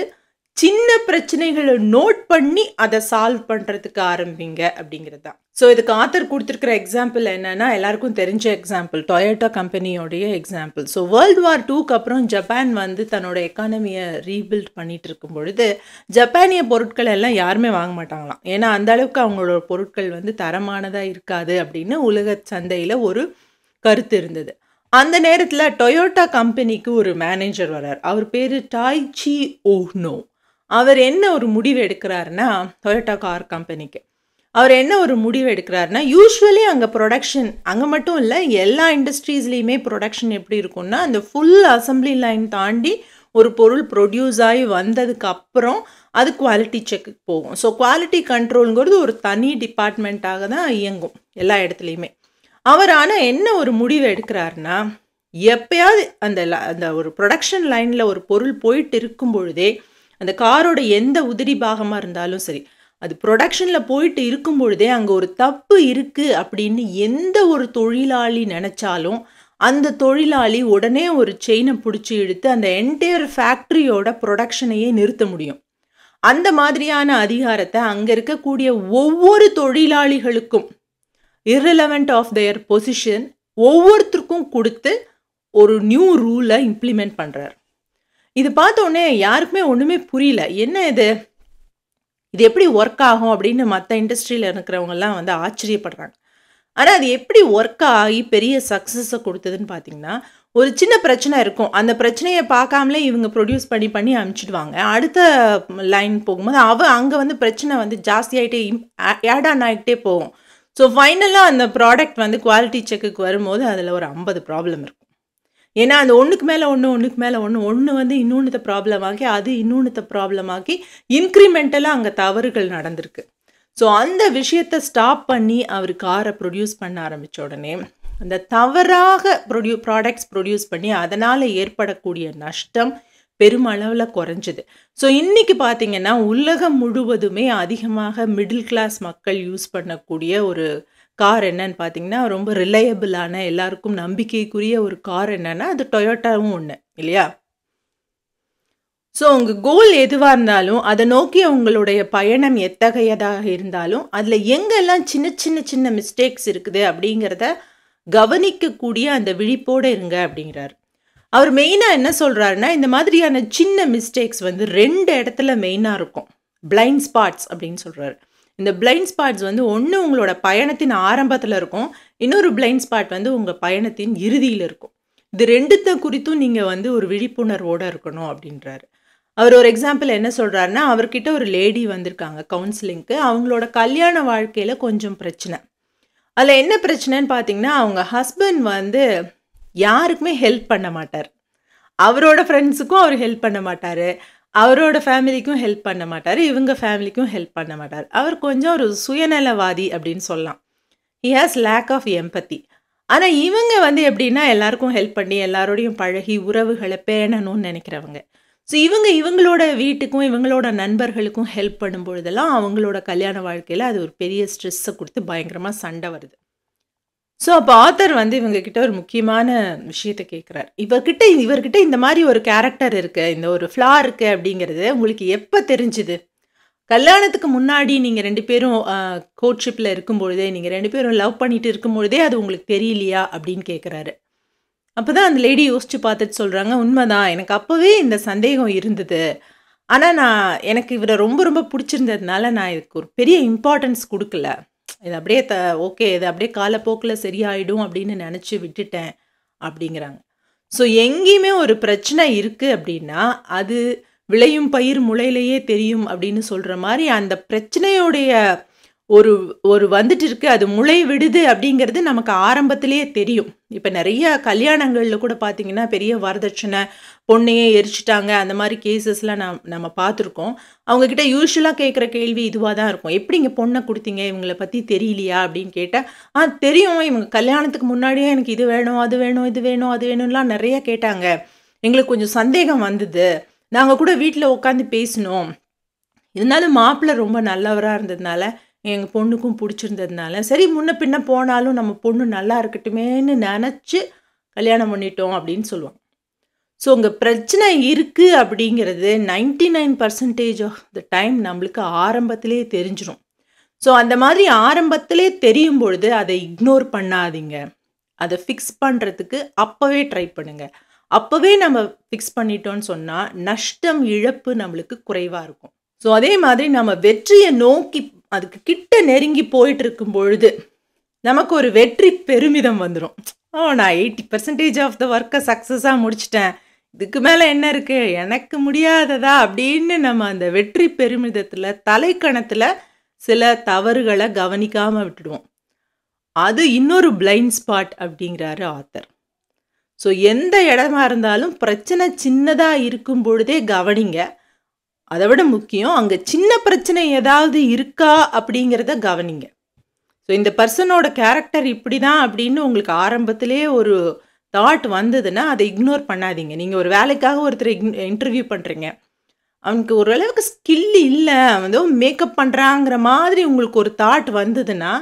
சின்ன பிரச்சனைகளை நோட் பண்ணி அதை சால்வ் பண்ணுறதுக்கு ஆரம்பிங்க அப்படிங்கிறது தான். ஸோ இதுக்கு ஆத்தர் கொடுத்துருக்கிற எக்ஸாம்பிள் என்னென்னா, எல்லாருக்கும் தெரிஞ்ச எக்ஸாம்பிள், டொயோட்டா கம்பெனியோடைய எக்ஸாம்பிள். ஸோ வேர்ல்டு வார் 2க்கு அப்புறம் ஜப்பான் வந்து தன்னோட எக்கானமியை ரீபில்ட் பண்ணிட்டு இருக்கும் பொழுது ஜப்பானிய பொருட்கள் எல்லாம் யாருமே வாங்க மாட்டாங்களாம். ஏன்னா அந்த அளவுக்கு அவங்களோட பொருட்கள் வந்து தரமானதாக இருக்காது அப்படின்னு உலக சந்தையில் ஒரு கருத்து இருந்தது. அந்த நேரத்தில் டொயோட்டா கம்பெனிக்கு ஒரு மேனேஜர் வர்றார். அவர் பேர் டாய்ச்சி ஓஹ்னோ. அவர் என்ன ஒரு முடிவு எடுக்கிறாருன்னா, டொயோட்டா கார் கம்பெனிக்கு அவர் என்ன ஒரு முடிவு எடுக்கிறாருன்னா, யூஸ்வலி அங்கே ப்ரொடக்ஷன், அங்கே மட்டும் இல்லை எல்லா இண்டஸ்ட்ரீஸ்லேயுமே ப்ரொடக்ஷன் எப்படி இருக்கும்னா, அந்த ஃபுல் அசம்பிளி லைன் தாண்டி ஒரு பொருள் ப்ரொடியூஸ் ஆகி வந்ததுக்கு அப்புறம் அது குவாலிட்டி செக்குக்கு போகும். ஸோ குவாலிட்டி கண்ட்ரோலுங்கிறது ஒரு தனி டிபார்ட்மெண்ட்டாக தான் இயங்கும் எல்லா இடத்துலையுமே. அவர் ஆனால் என்ன ஒரு முடிவு எடுக்கிறாருன்னா, எப்பயாவது அந்த ஒரு ப்ரொடக்ஷன் லைனில் ஒரு பொருள் போயிட்டு இருக்கும் பொழுதே, அந்த காரோட எந்த உதிரி பாகமாக இருந்தாலும் சரி, அது ப்ரொடக்ஷனில் போயிட்டு இருக்கும் பொழுதே அங்கே ஒரு தப்பு இருக்குது அப்படின்னு எந்த ஒரு தொழிலாளி நினச்சாலும் அந்த தொழிலாளி உடனே ஒரு செயினை பிடிச்சி இழுத்து அந்த என்டையர் ஃபேக்ட்ரியோட ப்ரொடக்ஷனையே நிறுத்த முடியும். அந்த மாதிரியான அதிகாரத்தை அங்கே இருக்கக்கூடிய ஒவ்வொரு தொழிலாளிகளுக்கும் irrelevant ஆஃப் their பொசிஷன் ஒவ்வொருத்தருக்கும் கொடுத்து ஒரு நியூ ரூலை இம்ப்ளிமெண்ட் பண்ணுறார். இது பார்த்தோன்னே யாருக்குமே ஒன்றுமே புரியல, என்ன இது எப்படி ஒர்க் ஆகும் அப்படின்னு மற்ற இண்டஸ்ட்ரியில் இருக்கிறவங்கெல்லாம் வந்து ஆச்சரியப்படுறாங்க. ஆனால் அது எப்படி ஒர்க் ஆகி பெரிய சக்ஸஸை கொடுத்ததுன்னு பார்த்தீங்கன்னா, ஒரு சின்ன பிரச்சனை இருக்கும், அந்த பிரச்சனையை பார்க்காமலே இவங்க ப்ரொடியூஸ் பண்ணி அனுப்பிச்சிடுவாங்க. அடுத்த லைன் போகும்போது அங்கே வந்து பிரச்சனை வந்து ஜாஸ்தியாகிட்டே ஆட் ஆன் ஆகிட்டே போகும். ஸோ ஃபைனலாக அந்த ப்ராடக்ட் வந்து குவாலிட்டி செக்குக்கு வரும்போது அதில் ஒரு 50 ப்ராப்ளம் இருக்கும். ஏன்னா அந்த ஒன்றுக்கு மேலே ஒன்று வந்து இன்னொன்று ப்ராப்ளம் ஆகி அது இன்னொன்று ப்ராப்ளம் ஆகி இன்க்ரிமெண்டலாக அங்கே தவறுகள் நடந்திருக்கு. ஸோ அந்த விஷயத்தை ஸ்டாப் பண்ணி அவர் காரை ப்ரொடியூஸ் பண்ண ஆரம்பித்த உடனே அந்த தவறாக ப்ராடக்ட்ஸ் ப்ரொடியூஸ் பண்ணி அதனால் ஏற்படக்கூடிய நஷ்டம் பெருமளவில் குறைஞ்சிது. ஸோ இன்றைக்கி பார்த்திங்கன்னா உலகம் முழுவதுமே அதிகமாக மிடில் கிளாஸ் மக்கள் யூஸ் பண்ணக்கூடிய ஒரு கார் என்னன்னு பார்த்தீங்கன்னா, ரொம்ப ரிலையபிளான எல்லாருக்கும் நம்பிக்கைக்குரிய ஒரு கார் என்னன்னா அது டொயோட்டாவும் ஒன்று இல்லையா? ஸோ உங்கள் கோல் எதுவாக இருந்தாலும் அதை நோக்கி உங்களுடைய பயணம் எத்தகையதாக இருந்தாலும் அதில் எங்கெல்லாம் சின்ன மிஸ்டேக்ஸ் இருக்குது அப்படிங்கிறத கவனிக்கக்கூடிய அந்த விழிப்போடு இருங்க அப்படிங்கிறார். அவர் மெயினாக என்ன சொல்கிறாருன்னா, இந்த மாதிரியான சின்ன மிஸ்டேக்ஸ் வந்து 2 இடத்துல மெயினாக இருக்கும். பிளைண்ட் ஸ்பாட்ஸ் அப்படின்னு சொல்கிறாரு. இந்த பிளைண்ட் ஸ்பாட்ஸ் வந்து ஒன்று உங்களோட பயணத்தின் ஆரம்பத்தில் இருக்கும், இன்னொரு பிளைண்ட் ஸ்பாட் வந்து உங்கள் பயணத்தின் இறுதியில் இருக்கும். இது 2 குறித்தும் நீங்கள் வந்து ஒரு விழிப்புணர்வோடு இருக்கணும் அப்படின்றாரு. அவர் ஒரு எக்ஸாம்பிள் என்ன சொல்கிறாருன்னா, அவர்கிட்ட ஒரு லேடி வந்திருக்காங்க கவுன்சிலிங்க்கு. அவங்களோட கல்யாண வாழ்க்கையில் கொஞ்சம் பிரச்சனை. அதில் என்ன பிரச்சனைன்னு பார்த்தீங்கன்னா, அவங்க ஹஸ்பண்ட் வந்து யாருக்குமே ஹெல்ப் பண்ண மாட்டார். அவரோட ஃப்ரெண்ட்ஸுக்கும் அவர் ஹெல்ப் பண்ண மாட்டார், அவரோட ஃபேமிலிக்கும் ஹெல்ப் பண்ண மாட்டார், இவங்க ஃபேமிலிக்கும் ஹெல்ப் பண்ண மாட்டார். அவர் கொஞ்சம் ஒரு சுயநலவாதி அப்படின்னு சொல்லலாம். ஹி ஹாஸ் லேக் ஆஃப் எம்பத்தி. ஆனால் இவங்க வந்து எப்படின்னா எல்லாருக்கும் ஹெல்ப் பண்ணி எல்லாரோடையும் பழகி உறவுகளை பேணணும்னு நினைக்கிறவங்க. ஸோ இவங்களோட வீட்டுக்கும் இவங்களோட நண்பர்களுக்கும் ஹெல்ப் பண்ணும்பொழுதெல்லாம் அவங்களோட கல்யாண வாழ்க்கையில் அது ஒரு பெரிய ஸ்ட்ரெஸ்ஸை கொடுத்து பயங்கரமாக சண்டை வருது. ஸோ அப்போ ஆத்தர் வந்து இவங்கக்கிட்ட ஒரு முக்கியமான விஷயத்தை கேட்குறார். இவர்கிட்ட இந்த மாதிரி ஒரு கேரக்டர் இருக்குது, இந்த ஒரு ஃப்ளா இருக்குது அப்படிங்கிறது உங்களுக்கு எப்போ தெரிஞ்சுது? கல்யாணத்துக்கு முன்னாடி நீங்கள் 2 பேரும் கோட்ஷிப்பில் இருக்கும்பொழுதே, நீங்கள் 2 பேரும் லவ் பண்ணிட்டு இருக்கும்பொழுதே அது உங்களுக்கு தெரியலையா அப்படின்னு கேட்குறாரு. அப்போ தான் அந்த லேடி யோசித்து பார்த்துட்டு சொல்கிறாங்க, உண்மைதான், எனக்கு அப்போவே இந்த சந்தேகம் இருந்தது. ஆனால் எனக்கு இவரை ரொம்ப பிடிச்சிருந்ததுனால நான் இதுக்கு ஒரு பெரிய இம்பார்ட்டன்ஸ் கொடுக்கல. இது அப்படியே ஓகே, இது அப்படியே காலப்போக்கில் சரியாயிடும் அப்படின்னு நினச்சி விட்டுட்டேன் அப்படிங்கிறாங்க. ஸோ எங்கேயுமே ஒரு பிரச்சனை இருக்குது அப்படின்னா அது விளையும் பயிர் முளையிலேயே தெரியும் அப்படின்னு சொல்கிற மாதிரி அந்த பிரச்சனையோடைய ஒரு வந்துட்டு இருக்கு, அது முளை விடுது அப்படிங்கிறது நமக்கு ஆரம்பத்திலேயே தெரியும். இப்போ நிறைய கல்யாணங்களில் கூட பார்த்தீங்கன்னா பெரிய வரதட்சணை, பொண்ணையே எரிச்சிட்டாங்க, அந்த மாதிரி கேசஸ்லாம் நம்ம பார்த்துருக்கோம். அவங்கக்கிட்ட யூஸ்வலாக கேட்குற கேள்வி இதுவாக தான் இருக்கும், எப்படிங்க பொண்ணை கொடுத்தீங்க, இவங்களை பற்றி தெரியலையா அப்படின்னு கேட்டால், தெரியும், இவங்க கல்யாணத்துக்கு முன்னாடியே எனக்கு இது வேணும் அது வேணும் இது வேணும் அது வேணும்லாம் நிறைய கேட்டாங்க, எங்களுக்கு கொஞ்சம் சந்தேகம் வந்தது, நாங்கள் கூட வீட்டில் உட்காந்து பேசினோம், இருந்தாலும் மாப்பிள்ளை ரொம்ப நல்லவராக இருந்ததுனால எங்கள் பொண்ணுக்கும் பிடிச்சிருந்ததுனால சரி முன்ன பின்ன போனாலும் நம்ம பொண்ணு நல்லா இருக்கட்டுமேன்னு நினச்சி கல்யாணம் பண்ணிட்டோம் அப்படின்னு சொல்லுவாங்க. ஸோ உங்கள் பிரச்சனை இருக்குது அப்படிங்கிறது 99% ஆஃப் த டைம் நம்மளுக்கு ஆரம்பத்திலே தெரிஞ்சிடும். ஸோ அந்த மாதிரி ஆரம்பத்திலே தெரியும் பொழுது அதை இக்னோர் பண்ணாதீங்க, அதை ஃபிக்ஸ் பண்ணுறதுக்கு அப்போவே ட்ரை பண்ணுங்கள். அப்போவே நம்ம ஃபிக்ஸ் பண்ணிட்டோன்னு சொன்னால் நஷ்டம் இழப்பு நம்மளுக்கு குறைவாக இருக்கும். ஸோ அதே மாதிரி நம்ம வெற்றியை நோக்கி அதுக்கு கிட்ட நெருங்கி போயிட்டு இருக்கும் பொழுது நமக்கு ஒரு வெற்றி பெருமிதம் வந்துடும். நான் 80% ஆஃப் த ஒர்க்கை சக்ஸஸாக முடிச்சிட்டேன், இதுக்கு மேலே என்ன இருக்குது, எனக்கு முடியாததா அப்படின்னு நம்ம அந்த வெற்றி பெருமிதத்தில் தலைக்கணத்தில் சில தவறுகளை கவனிக்காமல் விட்டுடுவோம். அது இன்னொரு பிளைண்ட் ஸ்பாட் அப்படிங்கிறாரு ஆத்தர். ஸோ எந்த இடமா இருந்தாலும் பிரச்சனை சின்னதாக இருக்கும் பொழுதே கவனிங்க. அதை விட முக்கியம் அங்கே சின்ன பிரச்சனை ஏதாவது இருக்கா அப்படிங்கிறத கவனிங்க. ஸோ இந்த பர்சனோட கேரக்டர் இப்படி தான் அப்படின்னு உங்களுக்கு ஆரம்பத்திலே ஒரு தாட் வந்ததுன்னா அதை இக்னோர் பண்ணாதீங்க. நீங்கள் ஒரு வேலைக்காக ஒருத்தரை இன்டர்வியூ பண்ணுறீங்க, அவனுக்கு ஓரளவுக்கு ஸ்கில் இல்லை, அவன் ஏதோ மேக்கப் பண்ணுறாங்கிற மாதிரி உங்களுக்கு ஒரு தாட் வந்ததுன்னா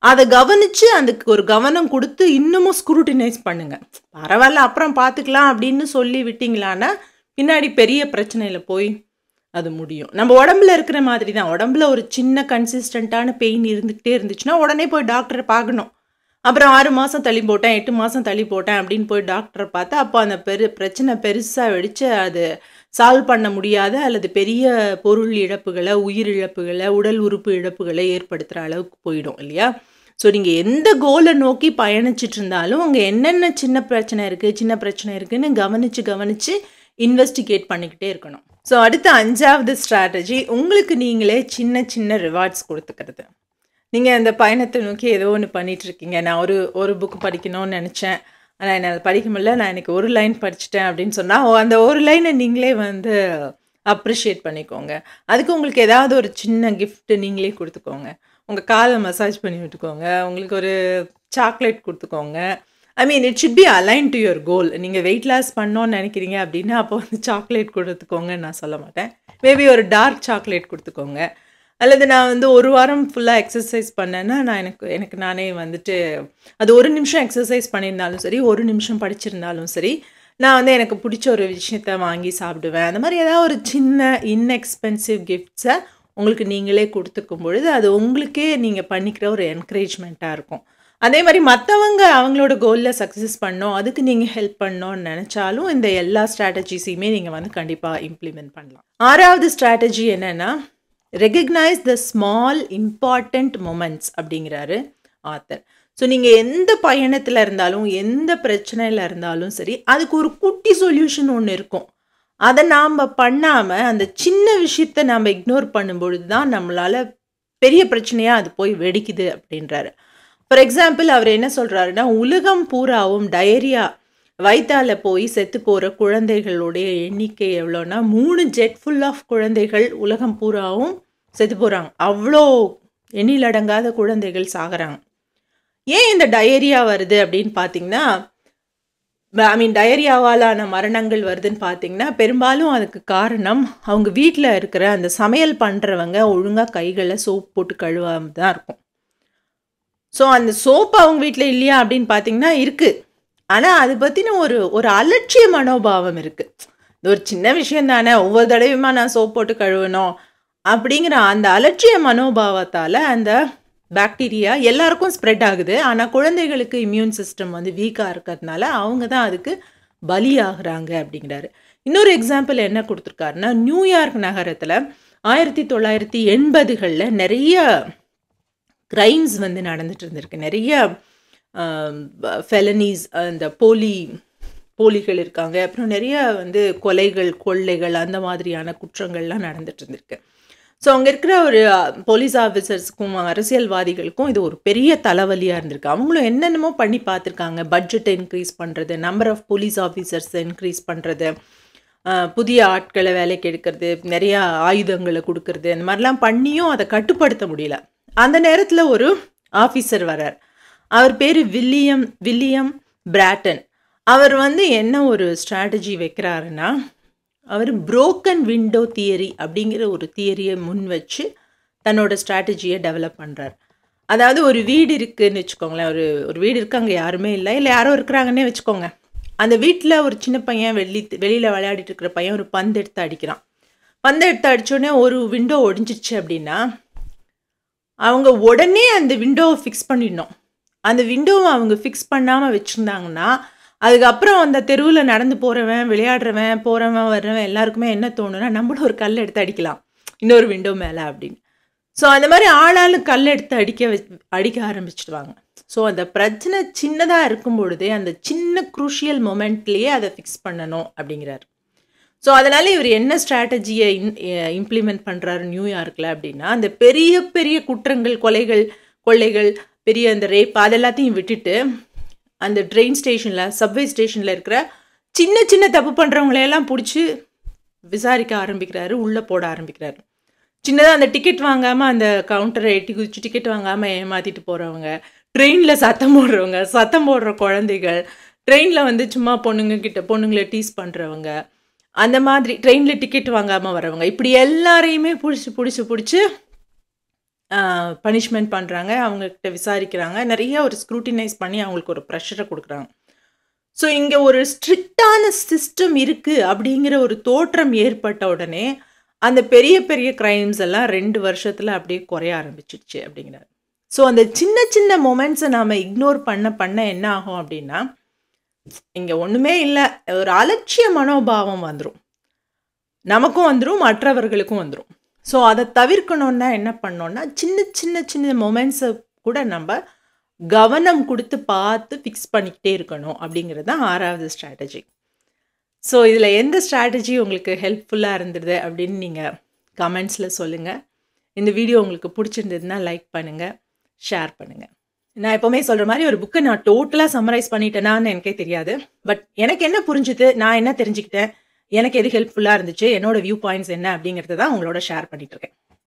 அதை கவனிச்சு அதுக்கு ஒரு கவனம் கொடுத்து இன்னமும் ஸ்க்ரூட்டினைஸ் பண்ணுங்க. பரவாயில்ல அப்புறம் பார்த்துக்கலாம் அப்படின்னு சொல்லி விட்டீங்களான்னா பின்னாடி பெரிய பிரச்சனையில் போய் அது முடியும். நம்ம உடம்புல இருக்கிற மாதிரி தான். உடம்புல ஒரு சின்ன கன்சிஸ்டண்ட்டான பெயின் இருந்துக்கிட்டே இருந்துச்சுன்னா உடனே போய் டாக்டரை பார்க்கணும். அப்புறம் 6 மாதம் தள்ளி போட்டேன், 8 மாதம் தள்ளி போட்டேன் அப்படின்னு போய் டாக்டரை பார்த்தா அப்போ அந்த பிரச்சனை பெருசாக வெடித்து அது சால்வ் பண்ண முடியாத அல்லது பெரிய பொருள் இழப்புகளை, உயிர் இழப்புகளை, உடல் உறுப்பு இழப்புகளை ஏற்படுத்துகிற அளவுக்கு போயிடும் இல்லையா? ஸோ நீங்கள் எந்த கோலை நோக்கி பயணிச்சிட்டு இருந்தாலும் அங்கே என்னென்ன சின்ன பிரச்சனை இருக்குதுன்னு கவனித்து இன்வெஸ்டிகேட் பண்ணிக்கிட்டே இருக்கணும். ஸோ அடுத்த 5வது ஸ்ட்ராட்டஜி, உங்களுக்கு நீங்களே சின்ன ரிவார்ட்ஸ் கொடுத்துக்கிறது. நீங்கள் அந்த பயணத்தை நோக்கி ஏதோ ஒன்று பண்ணிகிட்ருக்கீங்க. நான் ஒரு புக்கு படிக்கணும்னு நினச்சேன், ஆனால் என்னால் படிக்க முடியல, நான் எனக்கு ஒரு லைன் படிச்சிட்டேன் அப்படின்னு சொன்னால் அந்த ஒரு லைனை நீங்களே அப்ரிஷியேட் பண்ணிக்கோங்க. அதுக்கு உங்களுக்கு ஏதாவது ஒரு சின்ன கிஃப்ட்டு நீங்களே கொடுத்துக்கோங்க. உங்கள் காலை மசாஜ் பண்ணி விட்டுக்கோங்க, உங்களுக்கு ஒரு சாக்லேட் கொடுத்துக்கோங்க. I mean it should be align to your goal. நீங்கள் வெயிட் லாஸ் பண்ணோன்னு நினைக்கிறீங்க அப்படின்னா அப்போ சாக்லேட் கொடுத்துக்கோங்கன்னு நான் சொல்ல மாட்டேன். மேபி ஒரு டார்க் சாக்லேட் கொடுத்துக்கோங்க. அல்லது நான் ஒரு வாரம் ஃபுல்லாக எக்ஸசைஸ் பண்ணேன்னா நான் எனக்கு நானே அது 1 நிமிஷம் எக்ஸசைஸ் பண்ணியிருந்தாலும் சரி, 1 நிமிஷம் படிச்சிருந்தாலும் சரி, நான் எனக்கு பிடிச்ச ஒரு விஷயத்த வாங்கி சாப்பிடுவேன். அந்த மாதிரி ஏதாவது ஒரு சின்ன இன்எக்ஸ்பென்சிவ் கிஃப்ட்ஸை உங்களுக்கு நீங்களே கொடுத்துக்கும் பொழுது அது உங்களுக்கே நீங்கள் பண்ணிக்கிற ஒரு என்கரேஜ்மெண்ட்டாக இருக்கும். அதே மாதிரி மற்றவங்க அவங்களோட கோலில் சக்ஸஸ் பண்ணோம், அதுக்கு நீங்கள் ஹெல்ப் பண்ணோன்னு நினச்சாலும் இந்த எல்லா ஸ்ட்ராட்டஜிஸையுமே நீங்கள் கண்டிப்பாக இம்ப்ளிமெண்ட் பண்ணலாம். 6வது ஸ்ட்ராட்டஜி என்னென்னா, recognise the small important moments அப்படிங்கிறாரு ஆத்தர். ஸோ நீங்கள் எந்த பயணத்தில் இருந்தாலும் எந்த பிரச்சனையில் இருந்தாலும் சரி, அதுக்கு ஒரு குட்டி சொல்யூஷன் ஒன்று இருக்கும். அதை நாம் பண்ணாமல் அந்த சின்ன விஷயத்தை நாம் இக்னோர் பண்ணும்பொழுது தான் நம்மளால் பெரிய பிரச்சனையாக அது போய் வெடிக்குது அப்படின்றாரு. ஃபார் எக்ஸாம்பிள் அவர் என்ன சொல்கிறாருன்னா, உலகம் பூராவும் டயரியா வயிற்றால போய் செத்து போகிற குழந்தைகளுடைய எண்ணிக்கை எவ்வளோன்னா 3 ஜெட் ஃபுல் ஆஃப் குழந்தைகள் உலகம் பூராவும் செத்து போகிறாங்க. அவ்வளோ எண்ணிலடங்காத குழந்தைகள் சாகிறாங்க. ஏன் இந்த டயரியா வருது அப்படின்னு பார்த்தீங்கன்னா, டயரியாவாலான மரணங்கள் வருதுன்னு பார்த்தீங்கன்னா பெரும்பாலும் அதுக்கு காரணம் அவங்க வீட்டில் இருக்கிற அந்த சமையல் பண்ணுறவங்க ஒழுங்காக கைகளை சோப் போட்டு கழுவாம தான் இருக்கும். ஸோ அந்த சோப்பு அவங்க வீட்டில் இல்லையா அப்படின்னு பார்த்தீங்கன்னா இருக்குது. ஆனால் அது பற்றின ஒரு அலட்சிய மனோபாவம் இருக்குது. இது ஒரு சின்ன விஷயம் தானே, ஒவ்வொரு தடவையுமா நான் சோப் போட்டு கழுவணும் அப்படிங்கிற அந்த அலட்சிய மனோபாவத்தால் அந்த பாக்டீரியா எல்லாருக்கும் ஸ்ப்ரெட் ஆகுது. ஆனால் குழந்தைகளுக்கு இம்யூன் சிஸ்டம் வீக்காக இருக்கிறதுனால அவங்க தான் அதுக்கு பலியாகிறாங்க அப்படிங்கிறாரு. இன்னொரு எக்ஸாம்பிள் என்ன கொடுத்துருக்காருன்னா, நியூயார்க் நகரத்தில் 1980களில் நிறைய கிரைம்ஸ் நடந்துட்டு இருந்திருக்கு. நிறைய ஃபெலனிஸ், அந்த போலிகள் இருக்காங்க. அப்புறம் நிறைய கொலைகள், கொள்ளைகள், அந்த மாதிரியான குற்றங்கள்லாம் நடந்துட்டு இருந்திருக்கு. ஸோ அங்கே இருக்கிற ஒரு போலீஸ் ஆஃபீஸர்ஸுக்கும் அரசியல்வாதிகளுக்கும் இது ஒரு பெரிய தலைவலியாக இருந்திருக்கு. அவங்களும் என்னென்னமோ பண்ணி பார்த்துருக்காங்க. பட்ஜெட்டை இன்க்ரீஸ் பண்ணுறது, நம்பர் ஆஃப் போலீஸ் ஆஃபீஸர்ஸை இன்க்ரீஸ் பண்ணுறது, புதிய ஆட்களை வேலைக்கு எடுக்கிறது, நிறையா ஆயுதங்களை கொடுக்கறது, அந்த மாதிரிலாம் பண்ணியும் அதை கட்டுப்படுத்த முடியல. அந்த நேரத்தில் ஒரு ஆஃபீஸர் வரார். அவர் பேர் வில்லியம் பிராட்டன். அவர் என்ன ஒரு ஸ்ட்ராட்டஜி வைக்கிறாருன்னா, அவர் புரோக்கன் விண்டோ தியரி அப்படிங்கிற ஒரு தியரியை முன் வச்சு தன்னோட ஸ்ட்ராட்டஜியை டெவலப் பண்ணுறார். அதாவது ஒரு வீடு இருக்குதுன்னு வச்சுக்கோங்களேன். ஒரு வீடு இருக்குது, அங்கே யாருமே இல்லை யாரோ இருக்கிறாங்கன்னே வச்சுக்கோங்க. அந்த வீட்டில் ஒரு சின்ன பையன் வெளியில் விளையாடிட்டு இருக்கிற பையன் ஒரு பந்து எடுத்து அடிக்கிறான். பந்து எடுத்து அடித்தோடனே ஒரு விண்டோ ஒடிஞ்சிருச்சு அப்படின்னா அவங்க உடனே அந்த விண்டோவை ஃபிக்ஸ் பண்ணிடணும். அந்த விண்டோவை அவங்க ஃபிக்ஸ் பண்ணாமல் வச்சுருந்தாங்கன்னா அதுக்கப்புறம் அந்த தெருவில் நடந்து போகிறவன், விளையாடுறவன், போகிறவன், வர்றவன் எல்லாருக்குமே என்ன தோணுன்னா, நம்மளும் ஒரு கல் எடுத்து அடிக்கலாம் இன்னொரு விண்டோ மேலே அப்படின்னு. ஸோ அந்த மாதிரி ஆளாலும் கல் எடுத்து அடிக்க ஆரம்பிச்சிடுவாங்க. ஸோ அந்த பிரச்சனை சின்னதாக இருக்கும் பொழுதே அந்த சின்ன குரூஷியல் மொமெண்ட்லேயே அதை ஃபிக்ஸ் பண்ணணும் அப்படிங்கிறார். ஸோ அதனால் இவர் என்ன ஸ்ட்ராட்டஜியை இம்ப்ளிமெண்ட் பண்ணுறாரு நியூயார்க்கில் அப்படின்னா, அந்த பெரிய பெரிய குற்றங்கள், கொலைகள், கொள்ளைகள், பெரிய அந்த ரேப் அதெல்லாத்தையும் விட்டுட்டு அந்த ட்ரெயின் ஸ்டேஷனில், சப்வே ஸ்டேஷனில் இருக்கிற சின்ன சின்ன தப்பு பண்ணுறவங்களையெல்லாம் பிடிச்சி விசாரிக்க ஆரம்பிக்கிறாரு, உள்ளே போட ஆரம்பிக்கிறாரு. சின்னதாக அந்த டிக்கெட் வாங்காமல் அந்த கவுண்டரை எட்டி குதிச்சு டிக்கெட் வாங்காமல் ஏமாற்றிட்டு போகிறவங்க, ட்ரெயினில் சத்தம் போடுற குழந்தைகள், ட்ரெயினில் சும்மா பொண்ணுங்களை டீஸ் பண்ணுறவங்க, அந்த மாதிரி ட்ரெயினில் டிக்கெட் வாங்காமல் வரவங்க, இப்படி எல்லாரையுமே பிடிச்சி பனிஷ்மெண்ட் பண்ணுறாங்க, அவங்கக்கிட்ட விசாரிக்கிறாங்க, நிறைய ஒரு ஸ்க்ரூட்டினைஸ் பண்ணி அவங்களுக்கு ஒரு ப்ரெஷரை கொடுக்குறாங்க. ஸோ இங்கே ஒரு ஸ்ட்ரிக்டான சிஸ்டம் இருக்குது அப்படிங்கிற ஒரு தோற்றம் ஏற்பட்ட உடனே அந்த பெரிய பெரிய கிரைம்ஸ் எல்லாம் 2 வருஷத்தில் அப்படியே குறைய ஆரம்பிச்சிடுச்சு அப்படிங்கிறாரு. ஸோ அந்த சின்ன சின்ன மொமெண்ட்ஸை நாம் இக்னோர் பண்ண என்ன ஆகும் அப்படின்னா, இங்கே ஒன்றுமே இல்லை, ஒரு அலட்சிய மனோபாவம் வந்துடும், நமக்கும் வந்துடும், மற்றவர்களுக்கும் வந்துடும். ஸோ அதை தவிர்க்கணுன்னா என்ன பண்ணோன்னா, சின்ன சின்ன சின்ன மொமெண்ட்ஸை கூட நம்ம கவனம் கொடுத்து பார்த்து ஃபிக்ஸ் பண்ணிக்கிட்டே இருக்கணும் அப்படிங்கிறது தான் 6வது ஸ்ட்ராட்டஜி. ஸோ இதில் எந்த ஸ்ட்ராட்டஜி உங்களுக்கு ஹெல்ப்ஃபுல்லாக இருந்தது அப்படின்னு நீங்கள் கமெண்ட்ஸில் சொல்லுங்கள். இந்த வீடியோ உங்களுக்கு பிடிச்சிருந்ததுன்னா லைக் பண்ணுங்கள், ஷேர் பண்ணுங்கள். நான் எப்போவுமே சொல்கிற மாதிரி ஒரு புக்கை நான் டோட்டலாக சம்மரைஸ் பண்ணிட்டேனான்னு எனக்கே தெரியாது. பட் எனக்கு என்ன புரிஞ்சுது, நான் என்ன தெரிஞ்சுக்கிட்டேன், எனக்கு எது ஹெல்ப்ஃபுல்லாக இருந்துச்சு, என்னோடய வியூ பாயிண்ட்ஸ் என்ன அப்படிங்கிறத தான் உங்களோட ஷேர் பண்ணிகிட்ருக்கேன்.